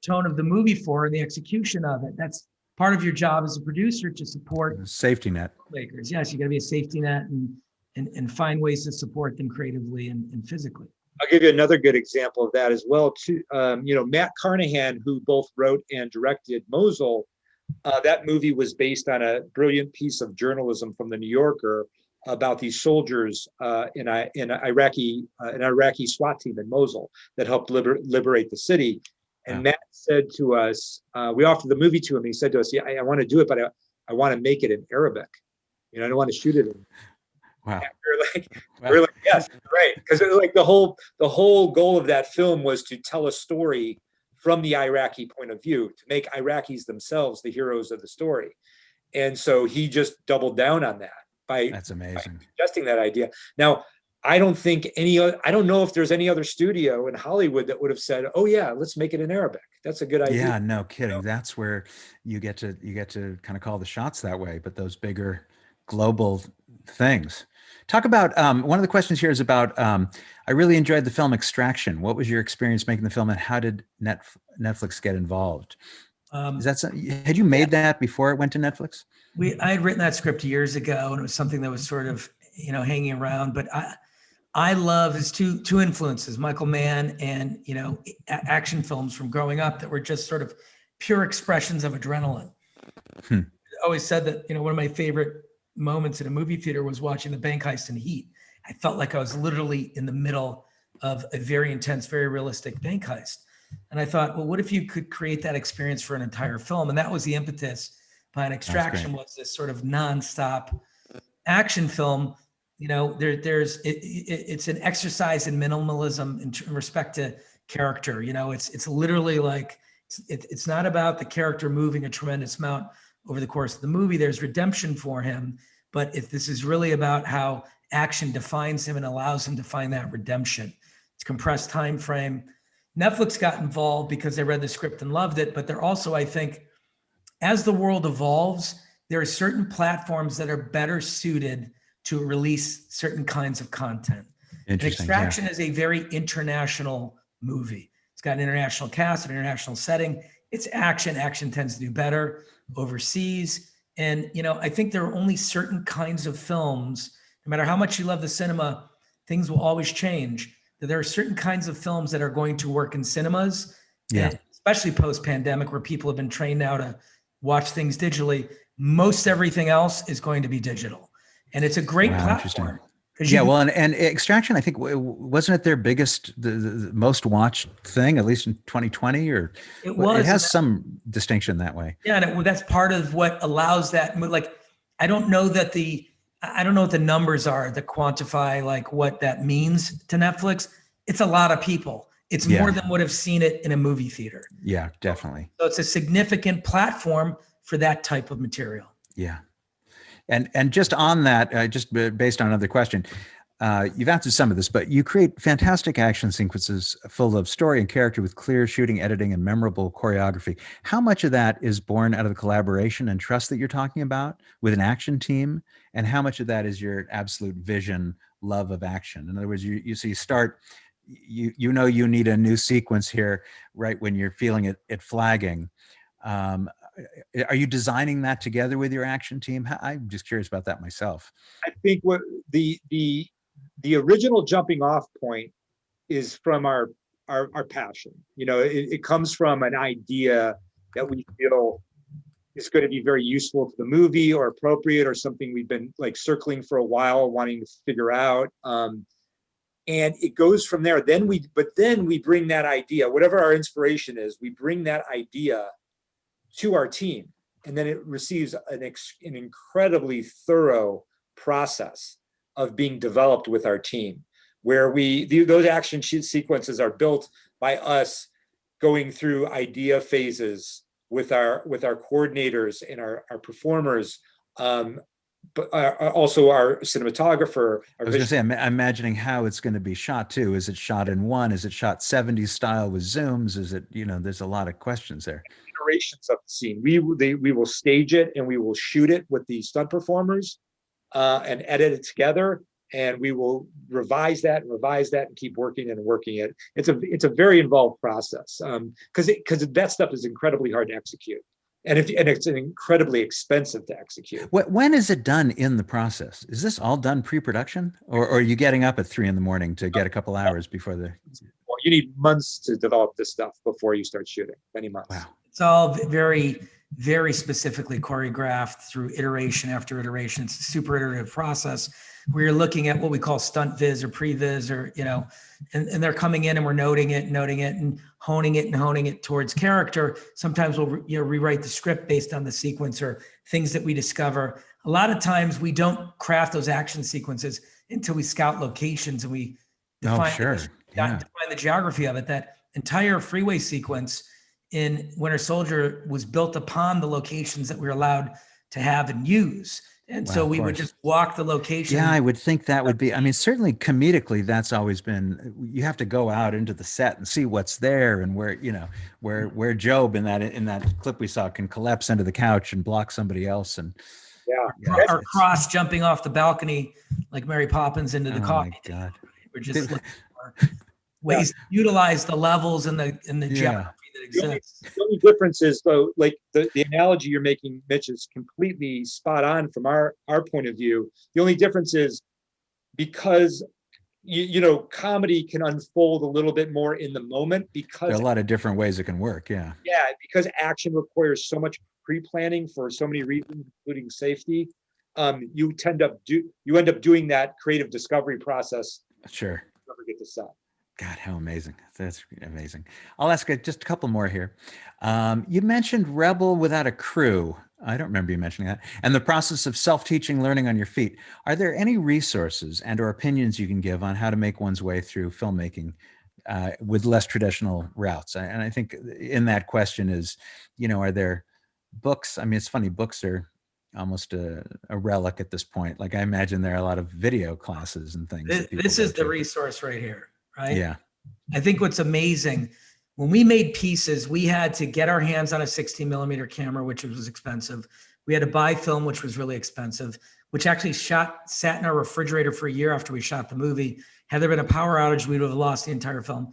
Speaker 2: tone of the movie for her and the execution of it. That's part of your job as a producer, to support
Speaker 3: safety net
Speaker 2: makers. Yes, you got to be a safety net and find ways to support them creatively and physically.
Speaker 4: I'll give you another good example of that as well, too. Matt Carnahan, who both wrote and directed Mosul, that movie was based on a brilliant piece of journalism from the New Yorker about these soldiers in an Iraqi SWAT team in Mosul that helped liberate the city. And Matt said to us, we offered the movie to him. He said to us, "Yeah, I want to do it, but I want to make it in Arabic. I don't want to shoot it in."
Speaker 3: Wow.
Speaker 4: We're like, yes, great, because like the whole goal of that film was to tell a story from the Iraqi point of view, to make Iraqis themselves the heroes of the story. And so he just doubled down on that
Speaker 3: that's amazing.
Speaker 4: by suggesting that idea. Now, I don't know if there's any other studio in Hollywood that would have said, "Oh yeah, let's make it in Arabic." That's a good idea.
Speaker 3: Yeah, no kidding. That's where you get to kind of call the shots that way. But those bigger global things. Talk about one of the questions here is about. I really enjoyed the film Extraction. What was your experience making the film, and how did Netflix get involved? Is that something, had you made that before it went to Netflix?
Speaker 2: I had written that script years ago, and it was something that was sort of hanging around. But I love his two influences, Michael Mann and action films from growing up that were just sort of pure expressions of adrenaline. I always said that one of my favorite moments in a movie theater was watching the bank heist in Heat. I felt like I was literally in the middle of a very intense, very realistic bank heist. And I thought, well, what if you could create that experience for an entire film? And that was the impetus behind Extraction, was this sort of nonstop action film. It's an exercise in minimalism in respect to character. It's literally like, it's not about the character moving a tremendous amount over the course of the movie. There's redemption for him, but this is really about how action defines him and allows him to find that redemption. It's compressed time frame. Netflix got involved because they read the script and loved it, but they're also, I think, as the world evolves, there are certain platforms that are better suited to release certain kinds of content. Extraction is a very international movie. It's got an international cast, an international setting. It's action. Action tends to do better overseas. And, I think there are only certain kinds of films, no matter how much you love the cinema, things will always change. There are certain kinds of films that are going to work in cinemas, especially post-pandemic, where people have been trained now to watch things digitally. Most everything else is going to be digital. And it's a great platform.
Speaker 3: And Extraction, I think, wasn't it their biggest, the most watched thing, at least in 2020? Or
Speaker 2: it was.
Speaker 3: It has some distinction that way.
Speaker 2: Yeah, and that's part of what allows that. Like, I don't know what the numbers are that quantify like what that means to Netflix. It's a lot of people. It's more than would have seen it in a movie theater.
Speaker 3: Yeah, definitely.
Speaker 2: So it's a significant platform for that type of material.
Speaker 3: Yeah. And just on that, just based on another question, you've answered some of this, but you create fantastic action sequences full of story and character with clear shooting, editing, and memorable choreography. How much of that is born out of the collaboration and trust that you're talking about with an action team? And how much of that is your absolute vision, love of action? In other words, you start, you know you need a new sequence here right when you're feeling it flagging. Are you designing that together with your action team? I'm just curious about that myself.
Speaker 4: I think what the original jumping off point is from our passion. You know, it comes from an idea that we feel is going to be very useful to the movie or appropriate or something we've been like circling for a while, wanting to figure out. And it goes from there. Then we bring that idea, whatever our inspiration is, we bring that idea to our team, and then it receives an incredibly thorough process of being developed with our team, where those action sequences are built by us going through idea phases with our coordinators and our performers, but also our cinematographer.
Speaker 3: I was going to say, I'm imagining how it's going to be shot too. Is it shot in one? Is it shot 70s style with zooms? Is it, there's a lot of questions there.
Speaker 4: Iterations of the scene. We will stage it and we will shoot it with the stunt performers and edit it together, and we will revise that and keep working it. It's a very involved process because that stuff is incredibly hard to execute. And it's incredibly expensive to execute.
Speaker 3: When is it done in the process? Is this all done pre-production, or are you getting up at 3 a.m. to get a couple hours before the?
Speaker 4: Well, you need months to develop this stuff before you start shooting. Many months.
Speaker 3: Wow.
Speaker 2: It's all very, very specifically choreographed through iteration after iteration. It's a super iterative process. We're looking at what we call stunt viz or pre-viz, or and they're coming in and we're noting it and honing it towards character. Sometimes we'll rewrite the script based on the sequence or things that we discover. A lot of times we don't craft those action sequences until we scout locations and we define the geography of it. That entire freeway sequence in Winter Soldier was built upon the locations that we were allowed to have and use. And so we would just walk the location.
Speaker 3: Yeah, I would think that would be, certainly comedically, that's always been, you have to go out into the set and see what's there and where Job in that clip we saw can collapse under the couch and block somebody else. And
Speaker 2: or Cross jumping off the balcony like Mary Poppins into the coffee.
Speaker 3: Oh my God.
Speaker 2: We're just looking for ways to utilize the levels and the geography that exists.
Speaker 4: The only difference is, though, like the analogy you're making, Mitch, is completely spot on from our point of view. The only difference is because comedy can unfold a little bit more in the moment because
Speaker 3: there are a lot of different ways it can work. Yeah,
Speaker 4: because action requires so much pre-planning for so many reasons, including safety. You end up doing that creative discovery process.
Speaker 3: Sure.
Speaker 4: Never get to set.
Speaker 3: God, how amazing. That's amazing. I'll ask just a couple more here. You mentioned Rebel without a crew. I don't remember you mentioning that. And the process of self-teaching, learning on your feet. Are there any resources and or opinions you can give on how to make one's way through filmmaking with less traditional routes? And I think in that question is, are there books? It's funny, books are almost a relic at this point. Like I imagine there are a lot of video classes and things.
Speaker 2: This is the resource right here. Right?
Speaker 3: Yeah.
Speaker 2: I think what's amazing, when we made pieces, we had to get our hands on a 16mm camera, which was expensive. We had to buy film, which was really expensive, which actually sat in our refrigerator for a year after we shot the movie. Had there been a power outage, we would have lost the entire film.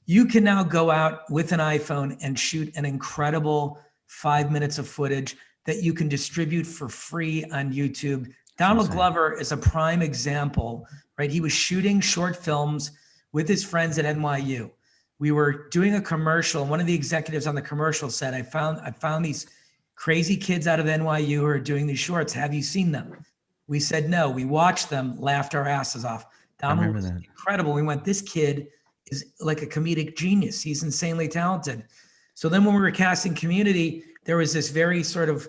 Speaker 2: You can now go out with an iPhone and shoot an incredible 5 minutes of footage that you can distribute for free on YouTube. Donald Glover is a prime example, right? He was shooting short films with his friends at NYU. We were doing a commercial, and one of the executives on the commercial said, I found these crazy kids out of NYU who are doing these shorts. Have you seen them? We said no. We watched them, laughed our asses off. Donald was incredible. We went, this kid is like a comedic genius. He's insanely talented. So then when we were casting Community, there was this very sort of,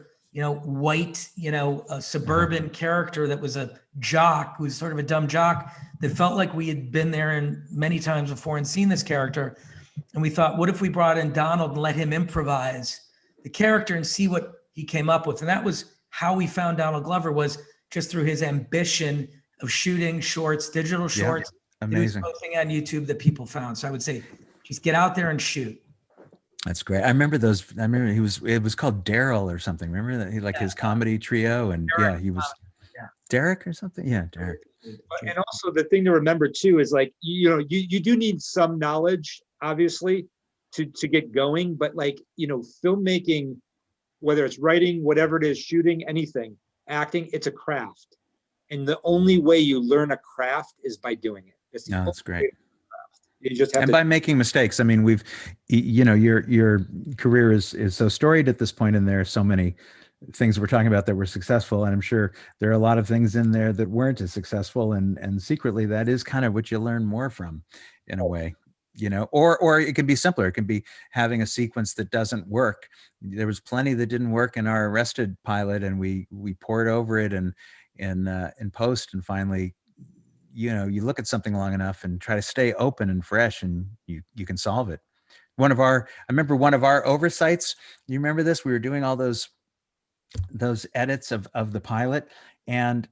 Speaker 2: white, a suburban character that was a jock, who was sort of a dumb jock that felt like we had been there and many times before and seen this character. And we thought, what if we brought in Donald and let him improvise the character and see what he came up with? And that was how we found Donald Glover, was just through his ambition of shooting shorts, digital shorts.
Speaker 3: Amazing.
Speaker 2: He was posting on YouTube that people found. So I would say, just get out there and shoot.
Speaker 3: That's great. I remember it was called Daryl or something. Remember that his comedy trio, and
Speaker 2: Derek,
Speaker 3: he was Derek or something. Yeah, Derek.
Speaker 4: And also the thing to remember too is like, you do need some knowledge, obviously, to get going, but like, filmmaking, whether it's writing, whatever it is, shooting, anything, acting, it's a craft. And the only way you learn a craft is by doing it.
Speaker 3: That's great.
Speaker 4: You just have
Speaker 3: by making mistakes. I mean, your career is so storied at this point, and there are so many things we're talking about that were successful. And I'm sure there are a lot of things in there that weren't as successful. And secretly, that is kind of what you learn more from, in a way, or it can be simpler. It can be having a sequence that doesn't work. There was plenty that didn't work in our Arrested pilot, and we poured over it and in post, and finally, you look at something long enough and try to stay open and fresh, and you can solve it. I remember one of our oversights. You remember this? We were doing all those edits of the pilot, and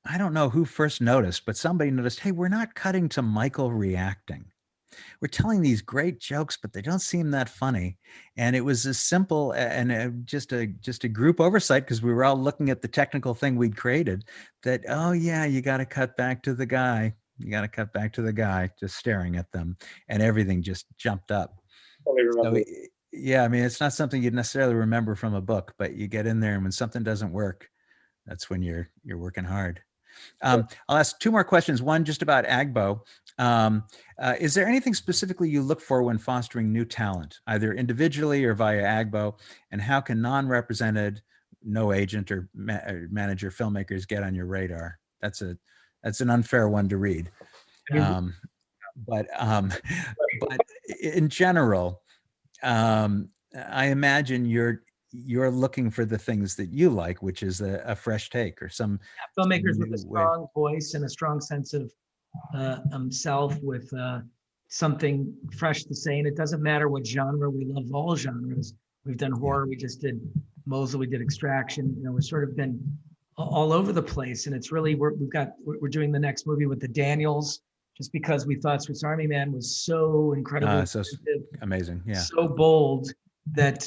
Speaker 3: I don't know who first noticed, but somebody noticed, hey, we're not cutting to Michael reacting. We're telling these great jokes, but they don't seem that funny. And it was as simple and just a group oversight, because we were all looking at the technical thing we'd created, that, oh yeah, you got to cut back to the guy. You got to cut back to the guy just staring at them, and everything just jumped up. So, yeah, I mean, it's not something you'd necessarily remember from a book, but you get in there, and when something doesn't work, that's when you're working hard. I'll ask two more questions. One just about Agbo. Is there anything specifically you look for when fostering new talent, either individually or via Agbo? And how can non-represented, no agent or manager filmmakers get on your radar? That's an unfair one to read. But in general, I imagine you're looking for the things that you like, which is a fresh take or some
Speaker 2: filmmakers with a strong voice and a strong sense of self, with something fresh to say. And it doesn't matter what genre. We love all genres. We've done horror. We just did Mosul. We did Extraction. We've sort of been all over the place. And it's really, we're doing the next movie with the Daniels, just because we thought Swiss Army Man was so incredibly
Speaker 3: so amazing. Yeah.
Speaker 2: So bold that,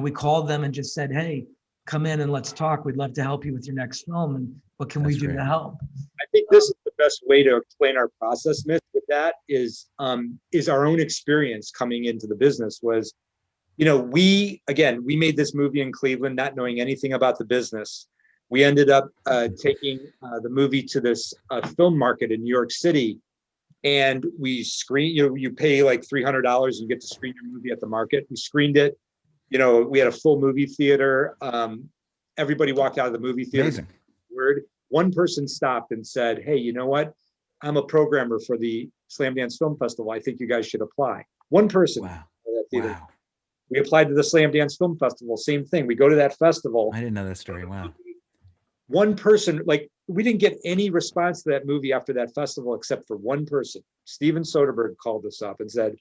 Speaker 2: we called them and just said, hey, come in and let's talk. We'd love to help you with your next film. And what can we do to help?
Speaker 4: I think this is the best way to explain our process, Mitch, with that is our own experience coming into the business was, we made this movie in Cleveland, not knowing anything about the business. We ended up taking the movie to this film market in New York City, and we screen, you pay like $300 and you get to screen your movie at the market. We screened it. We had a full movie theater. Everybody walked out of the movie theater.
Speaker 3: Amazing.
Speaker 4: One person stopped and said, hey, you know what? I'm a programmer for the Slam Dance Film Festival. I think you guys should apply. One person.
Speaker 3: Wow.
Speaker 4: Wow. We applied to the Slam Dance Film Festival. Same thing. We go to that festival.
Speaker 3: I didn't know that story. Wow.
Speaker 4: One person, we didn't get any response to that movie after that festival, except for one person. Steven Soderbergh called us up and said,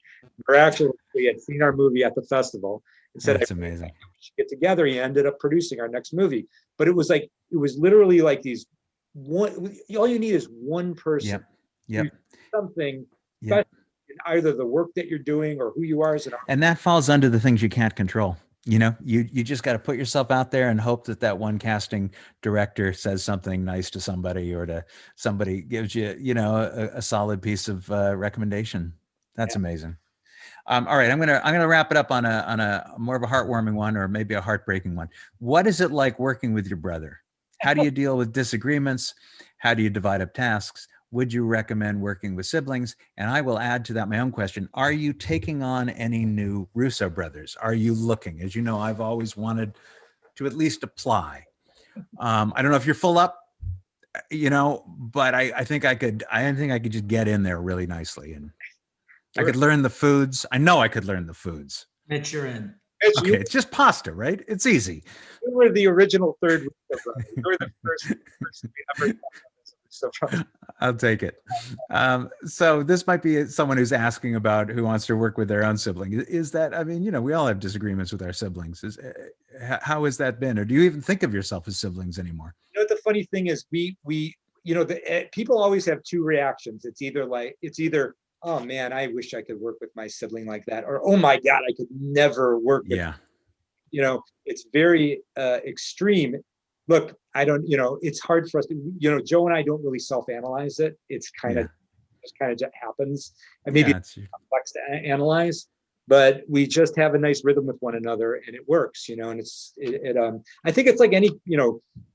Speaker 4: miraculously, he had seen our movie at the festival and said,
Speaker 3: that's amazing.
Speaker 4: We should get together. He ended up producing our next movie. But it was literally like these all you need is one person.
Speaker 3: Yep.
Speaker 4: Something special in either the work that you're doing or who you are as an artist.
Speaker 3: And that falls under the things you can't control. You just got to put yourself out there and hope that one casting director says something nice to somebody, or to somebody gives you, a solid piece of recommendation. That's amazing. All right, I'm gonna wrap it up on a more of a heartwarming one, or maybe a heartbreaking one. What is it like working with your brother? How do you deal with disagreements? How do you divide up tasks? Would you recommend working with siblings? And I will add to that my own question. Are you taking on any new Russo brothers? Are you looking? As you know, I've always wanted to at least apply. I don't know if you're full up, but I think I could just get in there really nicely, and I could learn the foods. I know I could learn the foods.
Speaker 2: Mitch, you're in.
Speaker 3: Okay, it's just pasta, right? It's easy.
Speaker 4: You were the original third Russo brother. You were the first person we ever So
Speaker 3: I'll take it. So this might be someone who's asking about who wants to work with their own sibling. Is that, I mean, we all have disagreements with our siblings. How has that been? Or do you even think of yourself as siblings anymore?
Speaker 4: the funny thing is people always have two reactions. It's either, oh man, I wish I could work with my sibling like that, or oh my God, I could never work with.
Speaker 3: Yeah.
Speaker 4: It's very extreme. Look, it's hard for us to, Joe and I don't really self-analyze it. It's kind of just happens. And maybe it's complex to analyze, but we just have a nice rhythm with one another and it works, and I think it's like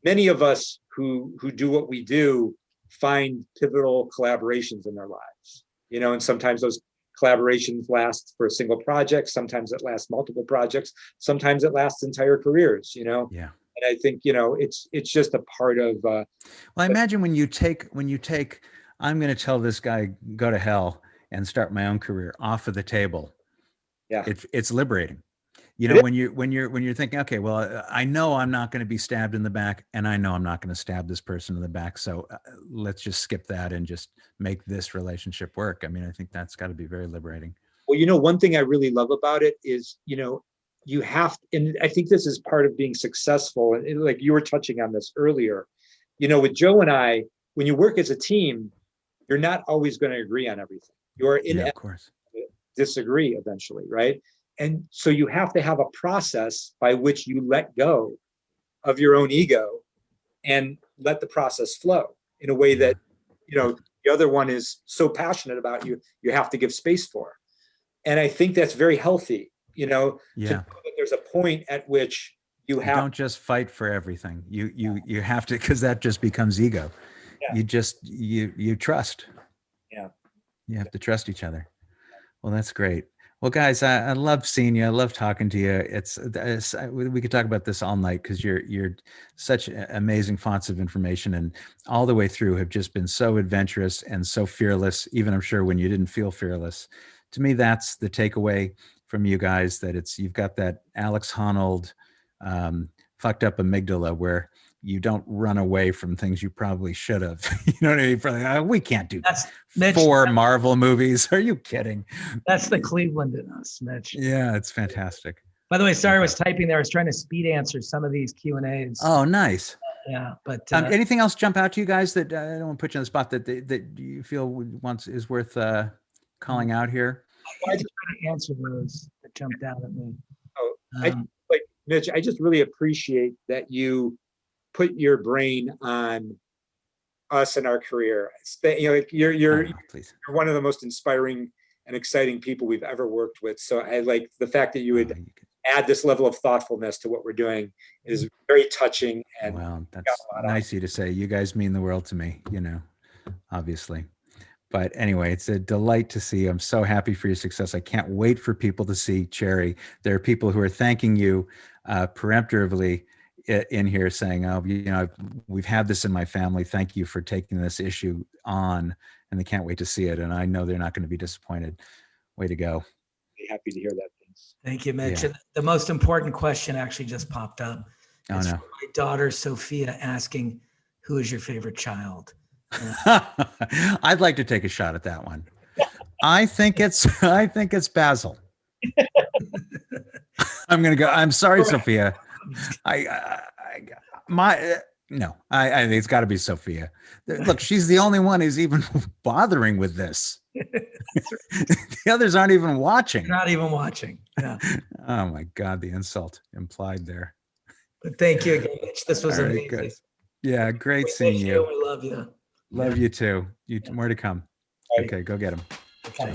Speaker 4: many of us who do what we do find pivotal collaborations in their lives, and sometimes those collaborations last for a single project. Sometimes it lasts multiple projects. Sometimes it lasts entire careers,
Speaker 3: Yeah.
Speaker 4: And I think, it's just a part of,
Speaker 3: well, I imagine when you take, I'm going to tell this guy, go to hell and start my own career off of the table.
Speaker 4: Yeah.
Speaker 3: It's liberating. When you're thinking, okay, well, I know I'm not going to be stabbed in the back, and I know I'm not going to stab this person in the back. So let's just skip that and just make this relationship work. I mean, I think that's got to be very liberating.
Speaker 4: Well, one thing I really love about it is, you have, and I think this is part of being successful. And like you were touching on this earlier, with Joe and I, when you work as a team, you're not always going to agree on everything. You're
Speaker 3: of course,
Speaker 4: disagree eventually, right? And so you have to have a process by which you let go of your own ego and let the process flow in a way that, the other one is so passionate about you have to give space for. And I think that's very healthy, to know that there's a point at which you
Speaker 3: don't just fight for everything. You have to, because that just becomes ego. Yeah. You trust.
Speaker 4: Yeah.
Speaker 3: You have to trust each other. Well, that's great. Well, guys, I love seeing you. I love talking to you. We could talk about this all night because you're such amazing fonts of information, and all the way through have just been so adventurous and so fearless. Even I'm sure when you didn't feel fearless. To me, that's the takeaway from you guys, that you've got that Alex Honnold fucked up amygdala where you don't run away from things you probably should have. You know what I mean? Probably, we can't do
Speaker 2: Mitch,
Speaker 3: 4 Marvel movies. Are you kidding?
Speaker 2: That's the Cleveland in us, Mitch.
Speaker 3: Yeah, it's fantastic.
Speaker 2: By the way, sorry, I was typing there. I was trying to speed answer some of these Q&As.
Speaker 3: Oh, nice.
Speaker 2: Yeah, but
Speaker 3: anything else jump out to you guys that I don't want to put you on the spot that you feel is worth calling out here?
Speaker 2: I just trying to answer those that jumped out at me.
Speaker 4: Mitch, I just really appreciate that you put your brain on us and our career. You're one of the most inspiring and exciting people we've ever worked with. So I like the fact that you would add this level of thoughtfulness to what we're doing is very touching. And
Speaker 3: well, that's nice of you to say. You guys mean the world to me, obviously. But anyway, it's a delight to see. I'm so happy for your success. I can't wait for people to see Cherry. There are people who are thanking you peremptorily in here saying, oh, we've had this in my family. Thank you for taking this issue on. And they can't wait to see it. And I know they're not going to be disappointed. Way to go.
Speaker 4: Happy to hear that. Thanks.
Speaker 2: Thank you, Mitch. And the most important question actually just popped up. It's from my daughter, Sophia, asking, who is your favorite child?
Speaker 3: I'd like to take a shot at that one. I think it's Basil. I'm going to go. I'm sorry, Sophia. I think it's got to be Sophia. Look, she's the only one who's even bothering with this. The others aren't even watching.
Speaker 2: Not even watching. Yeah.
Speaker 3: Oh my God, the insult implied there.
Speaker 2: But thank you again, Mitch. This was amazing.
Speaker 3: Good. Yeah, great seeing you.
Speaker 2: We love you.
Speaker 3: Love you too. More to come. Okay, go get him.
Speaker 2: Okay.